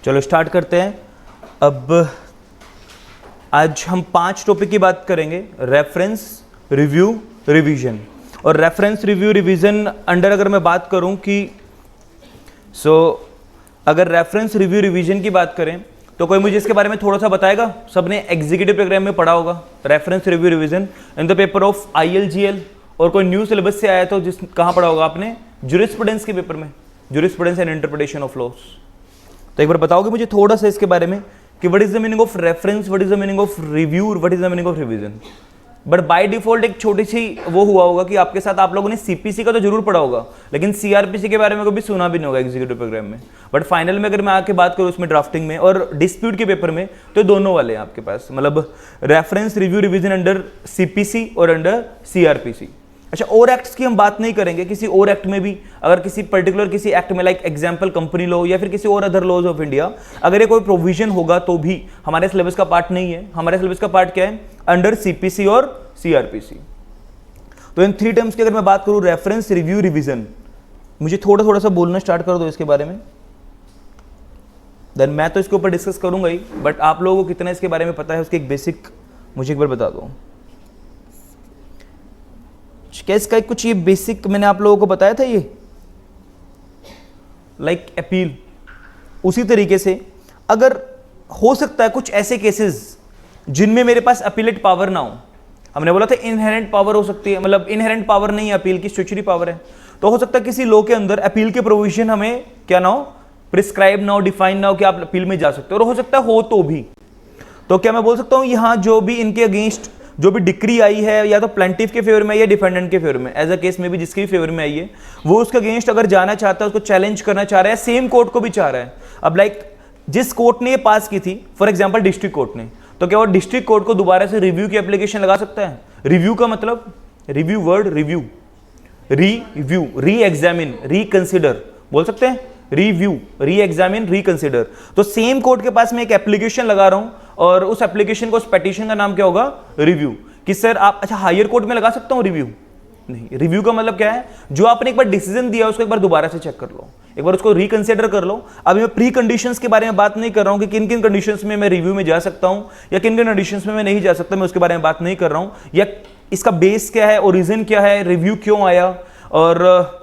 चलो स्टार्ट करते हैं। अब आज हम 5 टॉपिक की बात करेंगे, रेफरेंस, रिव्यू, रिवीजन। और रेफरेंस, रिव्यू, रिवीजन अंडर अगर मैं बात करूं कि अगर रेफरेंस, रिव्यू, रिवीजन की बात करें तो कोई मुझे इसके बारे में थोड़ा सा बताएगा? सबने एग्जीक्यूटिव प्रोग्राम में पढ़ा होगा reference, review, revision in the paper of ILGL। और कोई न्यू सिलेबस से आया तो कहाँ पढ़ा होगा आपने? ज्यूरिस्प्रूडेंस के पेपर में, jurisprudence and interpretation of loss. तो एक बार बताओगे मुझे थोड़ा सा इसके बारे में कि what is the meaning of reference, what is the meaning of review, what is the meaning of revision. But by default एक छोटी सी वो हुआ होगा कि आपके साथ आप लोगों ने CPC का तो जरूर पढ़ा होगा, लेकिन CRPC के बारे में कभी सुना भी नहीं होगा एग्जीक्यूटिव प्रोग्राम में। बट फाइनल में अगर मैं आके बात करूँ उसमें ड्राफ्टिंग में और डिस्प्यूट के पेपर में, तो दोनों वाले हैं आपके पास, मतलब reference, review, revision under CPC और अंडर CRPC। अच्छा, और एक्ट्स की हम बात नहीं करेंगे। किसी और एक्ट में भी अगर किसी पर्टिकुलर किसी एक्ट में लाइक एग्जांपल कंपनी लॉ या फिर किसी और अदर लॉज ऑफ इंडिया अगर ये कोई प्रोविजन होगा तो भी हमारे सिलेबस का पार्ट नहीं है। हमारे सिलेबस का पार्ट क्या है? अंडर CPC और CRPC। तो इन 3 टर्म्स की अगर मैं बात करूं, रेफरेंस, रिव्यू, रिवीजन, मुझे थोड़ा सा बोलना स्टार्ट कर दो इसके बारे में, देन मैं तो इसके ऊपर डिस्कस करूंगा ही, बट आप लोगों को कितना इसके बारे में पता है उसकी एक बेसिक मुझे एक बार बता दो। क्या इसका कुछ ये बेसिक मैंने आप लोगों को बताया था, ये लाइक अपील। उसी तरीके से अगर हो सकता है कुछ ऐसे केसेस जिनमें मेरे पास अपीलेट पावर ना हो, हमने बोला था इनहेरेंट पावर हो सकती है, मतलब इनहेरेंट पावर नहीं है, अपील की स्टैट्यूटरी पावर है। तो हो सकता है किसी लॉ के अंदर अपील के प्रोविजन हमें क्या ना हो, प्रिस्क्राइब ना हो, डिफाइन ना हो कि आप अपील में जा सकते हो, और हो सकता है हो तो भी। तो क्या मैं बोल सकता हूं यहां जो भी इनके अगेंस्ट जो भी डिक्री आई है, या तो प्लेंटिफ के फेवर में या डिफेंडेंट के फेवर में, एज अ केस में भी जिसके भी फेवर में आई है, वो उसके अगेंस्ट अगर जाना चाहता है, उसको चैलेंज करना चाह रहा है, सेम कोर्ट को भी चाह रहा है। अब लाइक जिस कोर्ट ने ये पास की थी, फॉर एग्जांपल डिस्ट्रिक्ट कोर्ट ने, तो क्या वो डिस्ट्रिक्ट कोर्ट को दोबारा से रिव्यू की एप्लीकेशन लगा सकता है? रिव्यू का मतलब, रिव्यू वर्ड रिव्यू, रिव्यू, री एग्जामिन, रिकंसिडर बोल सकते हैं, रिव्यू, री एग्जामिन, रिकंसिडर। तो सेम कोर्ट के पास मैं एक एप्लीकेशन लगा रहा हूं और उस एप्लीकेशन को, उस पेटिशन का नाम क्या होगा? रिव्यू। कि सर आप, अच्छा हायर कोर्ट में लगा सकता हूं रिव्यू? नहीं। रिव्यू का मतलब क्या है? जो आपने एक बार डिसीजन दिया उसको एक बार दोबारा से चेक कर लो, एक बार उसको रिकंसिडर कर लो। अभी मैं प्री कंडीशंस के बारे में बात नहीं कर रहा हूं कि किन किन कंडीशंस में मैं रिव्यू में जा सकता हूं या किन किन कंडीशंस में मैं नहीं जा सकता, मैं उसके बारे में बात नहीं कर रहा हूं, या इसका बेस क्या है, ओरिजिन क्या है, रिव्यू क्यों आया, और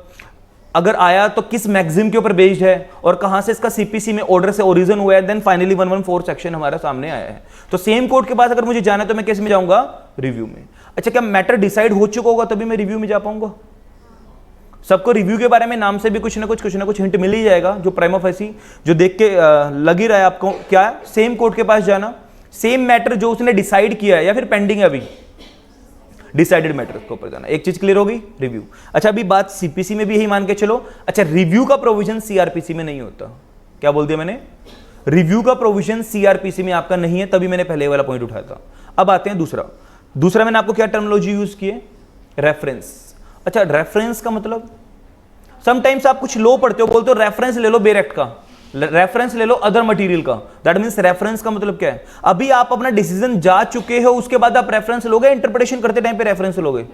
अगर आया तो किस मैगजीम के ऊपर बेस्ड है, और कहां से इसका CPC में ऑर्डर से ओरिजिन हुआ है, देन फाइनली 114 सेक्शन हमारे सामने आया है। तो सेम कोर्ट के पास अगर मुझे जाना है तो मैं किस में जाऊंगा? रिव्यू में। अच्छा, क्या मैटर डिसाइड हो चुका होगा तभी मैं रिव्यू में जा पाऊंगा? सबको रिव्यू के बारे में नाम से भी कुछ ना कुछ हिंट मिल ही जाएगा, जो प्राइमा फेसी जो देख के लग ही रहा है आपको। क्या है? सेम कोर्ट के पास जाना, सेम मैटर जो उसने डिसाइड किया है या फिर पेंडिंग है अभी, डिसाइडेड मैटर के ऊपर जाना। एक चीज क्लियर होगी, रिव्यू। अच्छा, अभी बात CPC में भी यही मान के चलो। अच्छा, रिव्यू का प्रोविजन CRPC में नहीं होता। क्या बोल दिया मैंने? रिव्यू का प्रोविजन CRPC में आपका नहीं है, तभी मैंने पहले वाला पॉइंट उठाया था। अब आते हैं दूसरा मैंने आपको क्या टर्मिनोलॉजी यूज की है? रेफरेंस। अच्छा, रेफरेंस का मतलब, समटाइम्स आप कुछ लो पढ़ते हो, बोलते हो रेफरेंस ले लो बेर एक्ट का, रेफरेंस ले लो अदर मटेरियल का। दैट मींस रेफरेंस का मतलब क्या है? अभी आप अपना डिसीजन जा चुके हो, उसके बाद आप रेफरेंस लोगे, इंटरप्रिटेशन करते टाइम पे रेफरेंस लोगे,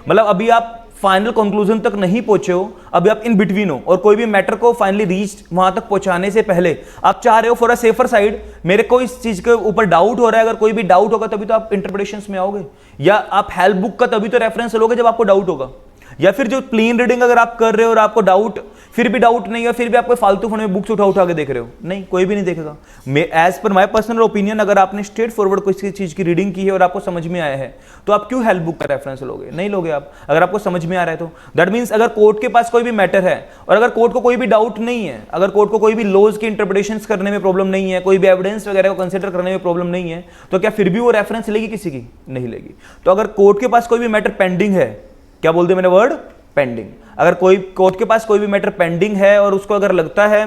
मतलब अभी आप फाइनल कंक्लूजन तक नहीं पहुंचे हो, अभी आप इन बिटवीन हो, और कोई भी मैटर को फाइनली रीच वहां तक पहुंचाने से पहले आप चाह रहे हो फॉर अ सेफर साइड, मेरे को इस चीज के ऊपर डाउट हो रहा है, अगर कोई भी डाउट होगा तभी तो आप इंटरप्रिटेशंस में आओगे, या आप हेल्प बुक का तभी तो रेफरेंस लोगे जब आपको डाउट होगा। या फिर जो प्लेन रीडिंग अगर आप कर रहे हो और आपको डाउट, फिर भी डाउट नहीं है, फिर भी आप कोई फालतू फोन में बुक्स उठा के देख रहे हो, नहीं, कोई भी नहीं देखेगा। As per my personal opinion, अगर आपने स्ट्रेट फॉरवर्ड किसी चीज की रीडिंग की है और आपको समझ में आया है, तो आप क्यों हेल्प बुक का रेफरेंस लोगे? नहीं लोगे आप, अगर आपको समझ में आ रहा है तो। दैट मीन्स अगर कोर्ट के पास कोई भी मैटर है और अगर कोर्ट को कोई भी डाउट नहीं है, अगर कोर्ट को कोई भी लॉज की इंटरप्रिटेशन करने में प्रॉब्लम नहीं है, कोई भी एविडेंस वगैरह को कंसिडर करने में प्रॉब्लम नहीं है, तो क्या फिर भी वो रेफरेंस लेगी? किसी की नहीं लेगी। तो अगर कोर्ट के पास कोई भी मैटर पेंडिंग है, क्या बोलते मैंने वर्ड? पेंडिंग। अगर कोई कोर्ट के पास कोई भी मैटर पेंडिंग है और उसको अगर लगता है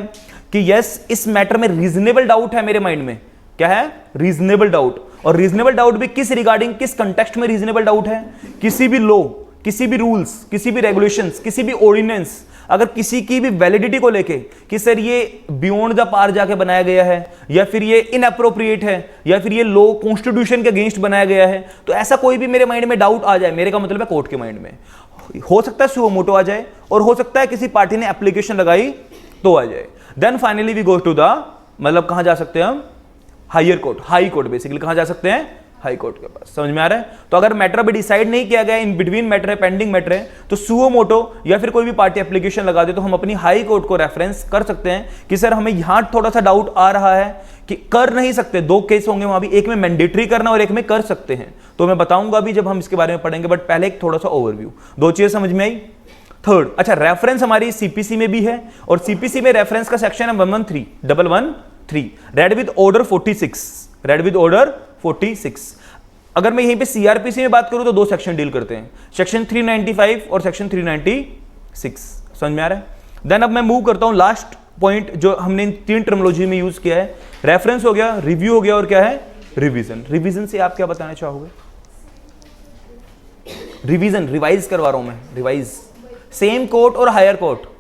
कि यस इस मैटर में रीजनेबल डाउट है मेरे माइंड में, क्या है? Reasonable doubt. और रीजनेबल डाउट भी किस रिगार्डिंग, किस कंटेक्स्ट में रीजनेबल डाउट है? किसी भी लॉ, किसी भी रूल्स, किसी भी रेगुलेशंस, किसी भी ऑर्डिनेंस, अगर किसी की भी वैलिडिटी को लेके कि सर ये बियॉन्ड द पार जाके बनाया गया है, या फिर ये इनअप्रोप्रिएट है, या फिर ये लॉ कॉन्स्टिट्यूशन के अगेंस्ट बनाया गया है, तो ऐसा कोई भी मेरे माइंड में डाउट आ जाए, मेरे का मतलब है कोर्ट के माइंड में हो सकता है सुओ मोटो आ जाए, और हो सकता है किसी पार्टी ने एप्लीकेशन लगाई तो आ जाए। Then finally we go to the मतलब कहां जा सकते हैं हम, higher court, high court basically कहां जा सकते हैं, हाई कोर्ट के पास। समझ में आ रहा है? तो अगर मैटर अभी डिसाइड नहीं किया गया, इन बिटवीन मैटर है, पेंडिंग मैटर है, तो सुओ मोटो या फिर कोई भी पार्टी एप्लीकेशन लगा दे तो हम अपनी हाई कोर्ट को रेफरेंस कर सकते हैं कि सर हमें यहां थोड़ा सा डाउट आ रहा है कि कर नहीं सकते, दो केस होंगे वहां भी, एक में मैंडेटरी करना और एक में कर सकते हैं, तो मैं बताऊंगा अभी जब हम इसके बारे में पढ़ेंगे, बट पहले एक थोड़ा सा ओवरव्यू। दो चीजें समझ में आई। थर्ड, अच्छा रेफरेंस हमारी सीपीसी में भी है, और सीपीसी में रेफरेंस का सेक्शन है 113 read with order 46, read with order 46। अगर मैं यहीं पे सीआरपीसी में बात करूं तो दो सेक्शन डील करते हैं, सेक्शन 395 और सेक्शन 396। समझ में आ रहा है? देन अब मैं मूव करता हूं लास्ट पॉइंट जो हमने इन तीन टर्मिनोलॉजी में यूज किया है, रेफरेंस हो गया, रिव्यू हो गया, और क्या है, रिवीजन। रिवीजन से आप क्या बताना चाहोगे? रिवीजन, रिवाइज करवा रहा हूं मैं, रिवाइज, सेम कोर्ट और higher court.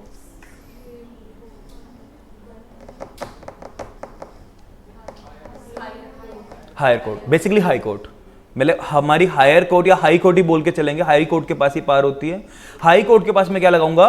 Higher court basically high court, मतलब हमारी हायर कोर्ट या हाई कोर्ट ही बोल के चलेंगे, हाई कोर्ट के पास ही पार होती है। हाई कोर्ट के पास मैं क्या लगाऊंगा,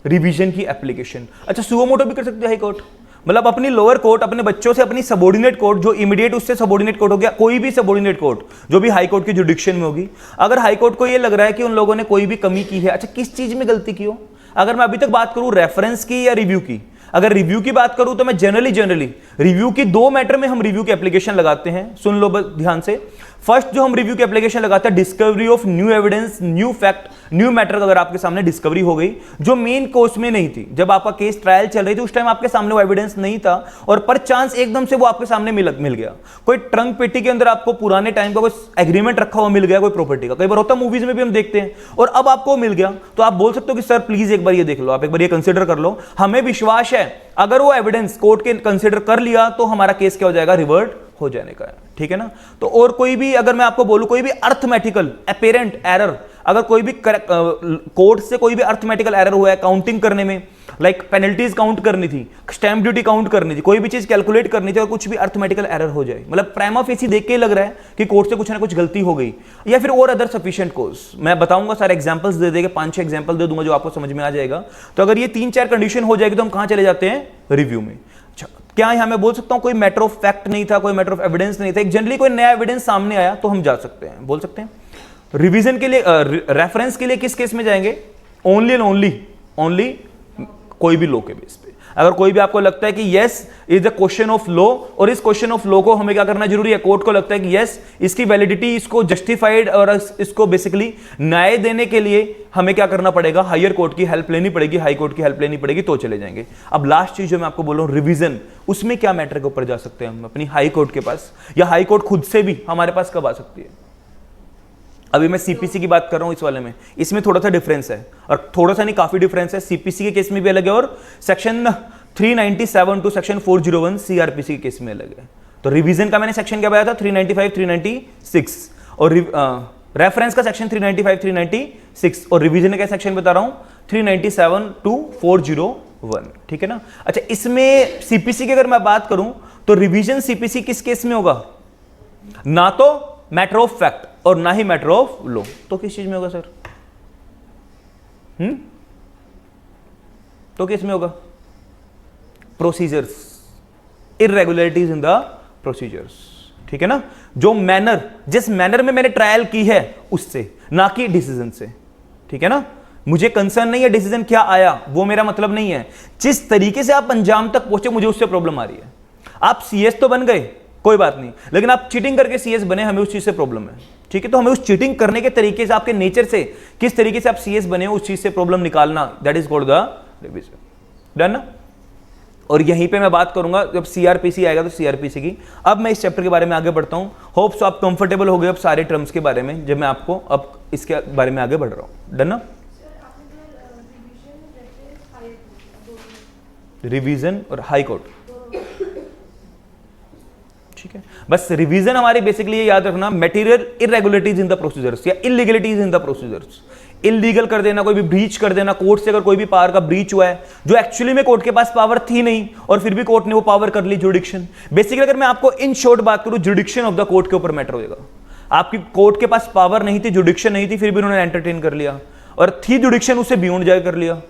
रिवीजन की एप्लीकेशन। अच्छा सुओ मोटो भी कर सकते हैं हाई कोर्ट, मतलब अपनी लोअर कोर्ट अपने बच्चों से अपनी सबॉर्डिनेट कोर्ट जो इमीडिएट उससे सबॉर्डिनेट कोर्ट हो गया, कोई भी सबॉर्डिनेट कोर्ट जो भी हाई कोर्ट की जुडिक्शन में होगी, अगर हाई कोर्ट को ये लग रहा है कि उन लोगों ने कोई भी कमी की है, अच्छा किस चीज में गलती की हो, अगर मैं अभी तक बात करूं रेफरेंस की या रिव्यू की, अगर रिव्यू की बात करूं तो मैं जनरली रिव्यू की दो मैटर में हम रिव्यू की एप्लीकेशन लगाते हैं, सुन लो बस ध्यान से। फर्स्ट जो हम रिव्यू की एप्लीकेशन लगाते हैं, discovery of new evidence, new fact, new matter, अगर आपके सामने डिस्कवरी हो गई जो मेन कोर्स में नहीं थी, जब आपका केस ट्रायल चल रही थी उस टाइम आपके सामने वो एविडेंस नहीं था और पर चांस एकदम से वो आपके सामने मिल गया, कोई ट्रंक पेटी के अंदर आपको पुराने टाइम का कोई एग्रीमेंट रखा हुआ मिल गया कोई प्रॉपर्टी का, कई बार होता मूवीज में भी हम देखते हैं, और अब आपको मिल गया, तो आप बोल सकते हो कि सर प्लीज एक बार ये देख लो, आप एक बार ये कंसिडर कर लो, हमें विश्वास है अगर वो एविडेंस कोर्ट के कंसिडर कर लिया तो हमारा केस क्या हो जाएगा, रिवर्ट हो जाने का है, ठीक है ना। तो और कोई भी अगर मैं आपको बोलूं कोई भी अर्थमेटिकल अपेरेंट एरर, अगर कोई भी कोर्ट से कोई भी अर्थमेटिकल एरर हुआ है काउंटिंग करने में, लाइक पेनल्टीज काउंट करनी थी, स्टैंप ड्यूटी काउंट करनी थी, कोई भी चीज कैलकुलेट करनी थी और कुछ भी अर्थमेटिकल एरर हो जाए, मतलब प्राइमा फेसी देख के लग रहा है कि कोर्ट से कुछ ना कुछ गलती हो गई, या फिर और अदर सफिशिएंट कोज, मैं बताऊंगा सारे एग्जांपल्स दे देंगे, 5-6 एग्जांपल दे दूंगा जो आपको समझ में आ जाएगा। तो अगर ये 3-4 कंडीशन हो जाएगी तो हम कहां चले जाते हैं, रिव्यू में। क्या यहां मैं बोल सकता हूं कोई मैटर ऑफ फैक्ट नहीं था, कोई मैटर ऑफ एविडेंस नहीं था, एक जनरली कोई नया एविडेंस सामने आया तो हम जा सकते हैं, बोल सकते हैं। रिवीजन के लिए रेफरेंस के लिए किस केस में जाएंगे, ओनली एंड ओनली कोई भी लॉ के बेस पे, अगर कोई भी आपको लगता है कि yes is the question of law, और इस क्वेश्चन ऑफ लॉ को हमें क्या करना जरूरी है, कोर्ट को लगता है कि यस इसकी वैलिडिटी, इसको जस्टिफाइड और इसको बेसिकली न्याय देने के लिए हमें क्या करना पड़ेगा, हायर कोर्ट की हेल्प लेनी पड़ेगी, हाई कोर्ट की हेल्प लेनी पड़ेगी, तो चले जाएंगे। अब लास्ट चीज जो मैं आपको बोल रहा हूं रिवीजन, उसमें क्या मैटर के ऊपर जा सकते हैं हम, अपनी हाई कोर्ट के पास, या हाई कोर्ट खुद से भी हमारे पास कब आ सकती है। अभी मैं सीपीसी की बात कर रहा हूं इस वाले में, इसमें थोड़ा सा डिफरेंस है, और थोड़ा सा नहीं काफी डिफरेंस है, सीपीसी के केस में भी अलग है और सेक्शन 397 टू सेक्शन 401 सीआरपीसी के केस में अलग है। तो रिवीजन का मैंने सेक्शन क्या बताया था, 395 396, और रेफरेंस का सेक्शन 395 396, और रिवीजन का सेक्शन बता रहा हूं 397 टू 401, ठीक है ना। अच्छा इसमें सीपीसी की अगर मैं बात करूं तो रिवीजन सीपीसी किस केस में होगा, ना तो मैटर ऑफ फैक्ट और ना ही मैटर ऑफ लॉ, तो किस चीज में होगा सर, तो किस में होगा, प्रोसीजर्स, इररेगुलरिटीज इन द प्रोसीजर्स, ठीक है ना, जो मैनर, जिस मैनर में मैंने ट्रायल की है उससे, ना कि डिसीजन से, ठीक है ना। मुझे कंसर्न नहीं है डिसीजन क्या आया, वो मेरा मतलब नहीं है, जिस तरीके से आप अंजाम तक पहुंचे मुझे उससे प्रॉब्लम आ रही है। आप सीएस तो बन गए कोई बात नहीं, लेकिन आप चीटिंग करके सीएस बने, हमें उस चीज से प्रॉब्लम है, ठीक है। तो हमें उस चीटिंग करने के तरीके से, आपके नेचर से किस तरीके से आप सीएस बने उस चीज से प्रॉब्लम निकालना, that is called the revision, done ना। और यहीं पे मैं बात करूंगा जब सीआरपीसी आएगा तो सीआरपीसी की। अब मैं इस चैप्टर के बारे में आगे बढ़ता हूं, होप सो आप कंफर्टेबल हो गए अब सारे टर्म्स के बारे में, जब मैं आपको अब इसके बारे में आगे बढ़ रहा हूं, डन ना। रिवीजन और हाई कोर्ट, ठीक है। बस रिवीजन हमारी बेसिकली ये याद रखना, material irregularities in the procedures या इलीगलिटीज इन द प्रोसीजर्स, इलीगल कर देना, कोई भी ब्रीच कर देना, कोर्ट से अगर कोई भी पावर का ब्रीच हुआ है जो एक्चुअली में कोर्ट के पास पावर थी नहीं और फिर भी कोर्ट ने वो पावर कर ली, जुडिक्शन। बेसिकली अगर मैं आपको इन शॉर्ट बात करूं, जुडिक्शन ऑफ द कोर्ट के ऊपर मैटर होगा। आपकी कोर्ट के पास पावर नहीं थी, जुडिक्शन नहीं थी, फिर भी उन्होंने एंटरटेन कर लिया, और थी जुडिक्शन, उससे बियॉन्ड जाकर कर लिया,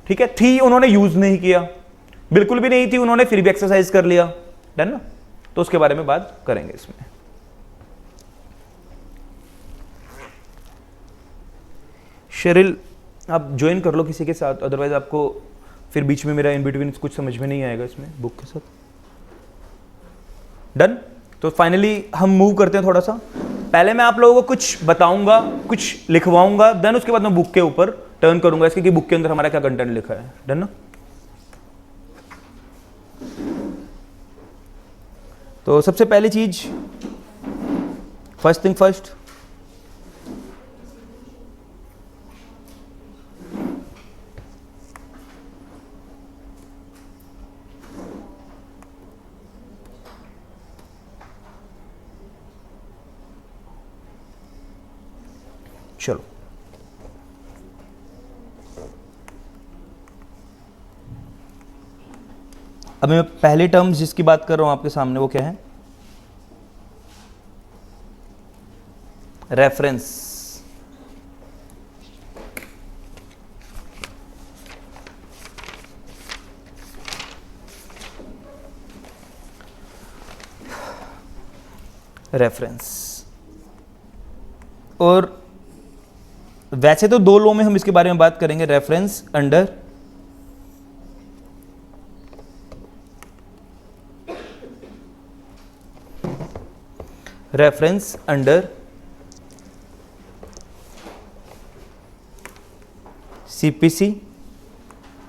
ठीक है, थी उन्होंने यूज नहीं किया, बिल्कुल भी नहीं थी, उन्होंने फिर भी एक्सरसाइज कर लिया, डन ना। तो उसके बारे में बात करेंगे इसमें। शेरिल आप ज्वाइन कर लो किसी के साथ, अदरवाइज आपको फिर बीच में मेरा इन बिटवीन कुछ समझ में नहीं आएगा इसमें बुक के साथ, डन। तो फाइनली हम मूव करते हैं थोड़ा सा। पहले मैं आप लोगों को कुछ बताऊंगा, कुछ लिखवाऊंगा, देन उसके बाद मैं बुक के ऊपर टर्न करूंगा इसके कि बुक के अंदर हमारा क्या कंटेंट लिखा है, डन ना। तो सबसे पहली चीज, फर्स्ट थिंग फर्स्ट, चलो अब मैं पहले टर्म्स जिसकी बात कर रहा हूं आपके सामने वो क्या है, रेफरेंस। रेफरेंस, और वैसे तो दो लॉ में हम इसके बारे में बात करेंगे, reference under CPC,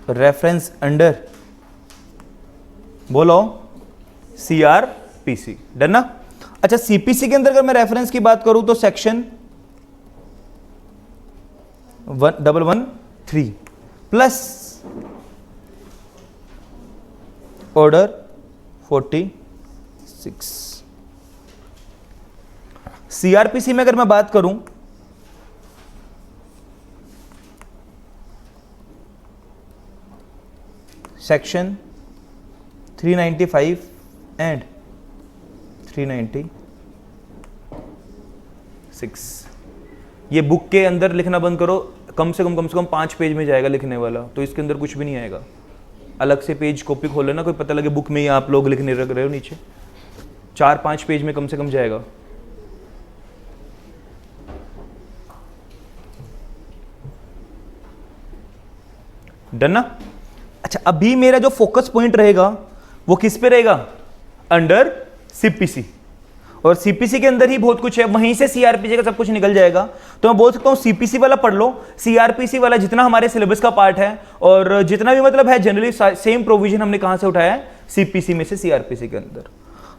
reference under बोलो सीआरपीसी, डन ना। अच्छा, सीपीसी के अंदर अगर मैं रेफरेंस की बात करूं तो सेक्शन 1113 प्लस ऑर्डर 46। सीआरपीसी में अगर मैं बात करूं सेक्शन 395 एंड 396। ये बुक के अंदर लिखना बंद करो, कम से कम 5 पेज में जाएगा लिखने वाला, तो इसके अंदर कुछ भी नहीं आएगा। अलग से पेज कॉपी खोल लेना, कोई पता लगे बुक में ही आप लोग लिखने रख रहे हो नीचे, 4-5 पेज में कम से कम जाएगा। डन ना। अच्छा, अभी मेरा जो फोकस पॉइंट रहेगा वो किस पे रहेगा, अंडर सीपीसी, और सीपीसी के अंदर ही बहुत कुछ है, वहीं से सीआरपीसी का सब कुछ निकल जाएगा। तो मैं बोल सकता हूं सीपीसी वाला पढ़ लो, सीआरपीसी वाला जितना हमारे सिलेबस का पार्ट है और जितना भी मतलब है जनरली सेम प्रोविजन हमने कहां से उठाया है, सीपीसी में से सीआरपीसी के अंदर।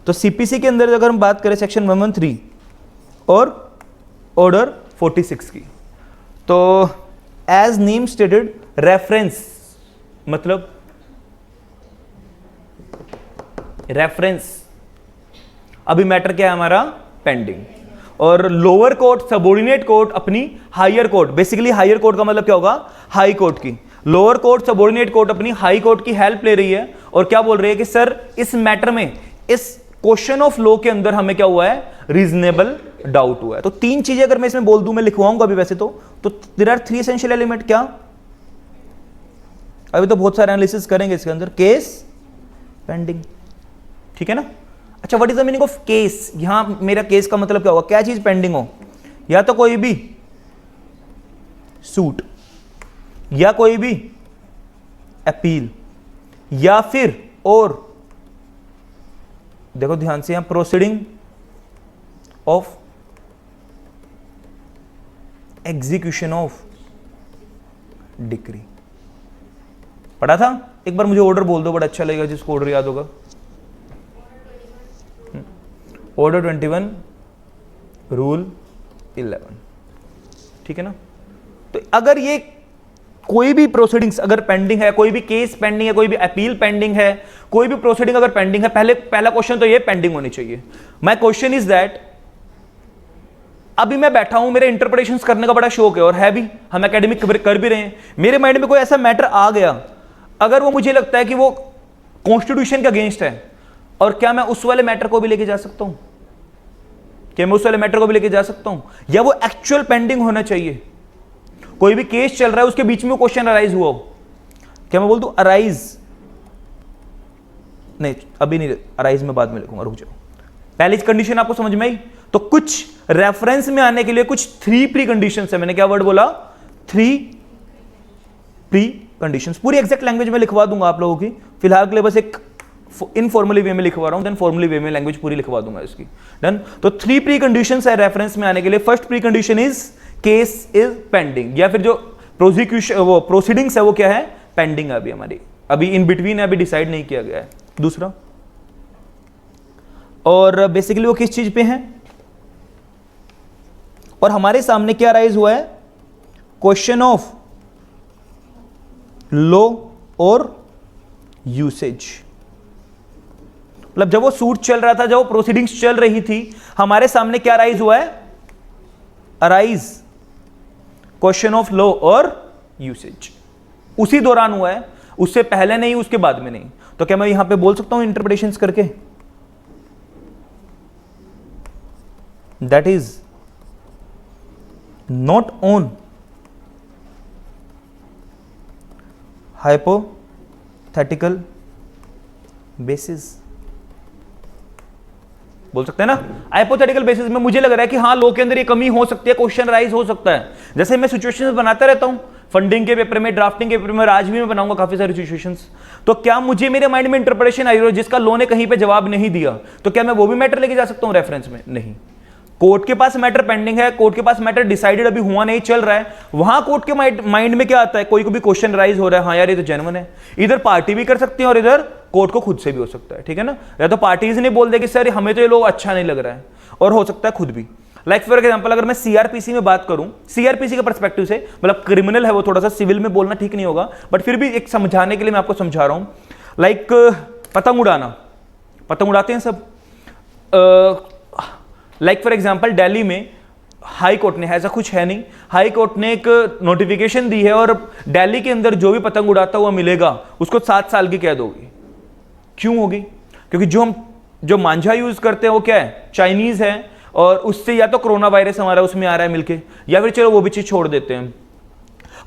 तो सीपीसी के अंदर अगर हम बात करें सेक्शन 113 और ऑर्डर 46 की, तो एज नेम स्टेटेड रेफरेंस, मतलब रेफरेंस, अभी मैटर क्या है हमारा, पेंडिंग, और लोअर कोर्ट सबऑर्डिनेट कोर्ट अपनी higher court, basically higher court का मतलब क्या होगा, हाई कोर्ट की, लोअर कोर्ट सबऑर्डिनेट कोर्ट अपनी हाई कोर्ट की हेल्प ले रही है और क्या बोल रही है कि सर इस मैटर में, इस क्वेश्चन ऑफ लॉ के अंदर हमें क्या हुआ है, रीजनेबल डाउट हुआ है। तो 3 चीजें अगर मैं इसमें बोल दूं, मैं लिखवाऊंगा अभी वैसे तो देयर आर 3 एसेंशियल एलिमेंट। क्या, अभी तो बहुत सारे एनालिसिस करेंगे इसके अंदर, केस पेंडिंग, ठीक है ना। अच्छा, what is the meaning of case, यहां मेरा केस का मतलब क्या होगा, क्या चीज पेंडिंग हो, या तो कोई भी सूट, या कोई भी अपील, या फिर, और देखो ध्यान से यहां proceeding of execution of decree. पढ़ा था एक बार, मुझे ऑर्डर बोल दो, बड़ा अच्छा लगेगा जिसको ऑर्डर याद होगा। ऑर्डर 21 रूल 11, ठीक है ना। तो अगर ये कोई भी प्रोसीडिंग्स अगर पेंडिंग है, कोई भी केस पेंडिंग है, कोई भी अपील पेंडिंग है, कोई भी प्रोसीडिंग अगर पेंडिंग है, पहला क्वेश्चन तो ये पेंडिंग होनी चाहिए। माय क्वेश्चन इज दैट, अभी मैं बैठा हूं, मेरे इंटरप्रिटेशंस करने का बड़ा शौक है और है भी, हम एकेडमिक कर भी रहे हैं, मेरे माइंड में कोई ऐसा मैटर आ गया, अगर वो मुझे लगता है कि वो कॉन्स्टिट्यूशन के अगेंस्ट है, और क्या मैं उस वाले मैटर को भी लेके जा सकता हूं, क्या मैं उस वाले मैटर को भी लेके जा सकता हूं, या वो एक्चुअल पेंडिंग होना चाहिए। कोई भी केस चल रहा है, उसके बीच में क्वेश्चन अराइज हुआ हो, क्या मैं बोल दूं अराइज नहीं अभी नहीं, अराइज में बाद में लिखूंगा, रुक जाओ। पहली कंडीशन आपको समझ में आई। तो कुछ रेफरेंस में आने के लिए कुछ 3 प्री कंडीशन है। मैंने क्या वर्ड बोला? 3 प्री कंडीशंस। पूरी एग्जैक्ट लैंग्वेज में लिखवा दूंगा आप लोगों की, फिलहाल के लिए बस एक इनफॉर्मली वे में लिखवा रहा हूं, देन फॉर्मली वे में लैंग्वेज पूरी लिखवा दूंगा इसकी। डन। तो 3 प्री कंडीशंस है रेफरेंस में आने के लिए। First pre condition is case is pending, या फिर जो प्रोसिक्यूशन वो प्रोसीडिंग्स है वो क्या है? पेंडिंग है अभी हमारी, अभी इन बिटवीन है, अभी डिसाइड नहीं किया गया है। दूसरा, और बेसिकली वो किस चीज पे है और हमारे सामने क्या राइज हुआ है? क्वेश्चन ऑफ लॉ और यूसेज। मतलब जब वो सूट चल रहा था, जब वो प्रोसीडिंग्स चल रही थी, हमारे सामने क्या राइज हुआ है? अराइज क्वेश्चन ऑफ लॉ और यूसेज। उसी दौरान हुआ है, उससे पहले नहीं, उसके बाद में नहीं। तो क्या मैं यहां पे बोल सकता हूं इंटरप्रिटेशंस करके? That is not on hypothetical basis. बोल सकते हैं ना? हाइपोथेटिकल बेसिस में मुझे लग रहा है कि हाँ, लॉ के अंदर ये कमी हो सकती है, क्वेश्चन राइज हो सकता है। जैसे मैं सिचुएशंस बनाता रहता हूं, फंडिंग के पेपर में, ड्राफ्टिंग के पेपर में, आज भी मैं बनाऊंगा काफी सारी सिचुएशंस। तो क्या मुझे मेरे माइंड में इंटरप्रिटेशन आई हो जिसका लॉ ने कहीं पे जवाब नहीं दिया, तो क्या मैं वो भी मैटर लेके जा सकता हूं रेफरेंस में? नहीं। कोर्ट के पास मैटर पेंडिंग है, कोर्ट के पास मैटर डिसाइडेड अभी हुआ नहीं, चल रहा है, वहां कोर्ट के माइंड में क्या आता है? कोई को भी क्वेश्चन राइज हो रहा है, हाँ यार ये तो जेन्युइन है। इधर पार्टी भी कर सकती है और इधर कोर्ट को खुद से भी हो सकता है, ठीक है ना? या तो पार्टीज नहीं बोल दे कि सर हमें तो ये लोग अच्छा नहीं लग रहा है, और हो सकता है खुद भी। लाइक फॉर एग्जांपल, अगर मैं सीआरपीसी में बात करूं, सीआरपीसी के पर्सपेक्टिव से, मतलब क्रिमिनल है वो, थोड़ा सा सिविल में बोलना ठीक नहीं होगा, बट फिर भी एक समझाने के लिए मैं आपको समझा रहा हूं। लाइक पतंग उड़ाना, पतंग उड़ाते हैं सब। लाइक फॉर एग्जांपल दिल्ली में हाई कोर्ट ने, ऐसा कुछ है नहीं, हाई कोर्ट ने एक नोटिफिकेशन दी है और दिल्ली के अंदर जो भी पतंग उड़ाता हुआ मिलेगा उसको 7 साल की कैद होगी। क्यों होगी? क्योंकि जो मांझा यूज करते हैं वो क्या है? चाइनीज है, और उससे या तो कोरोना वायरस हमारा उसमें आ रहा है मिलके, या फिर चलो वो भी चीज छोड़ देते हैं,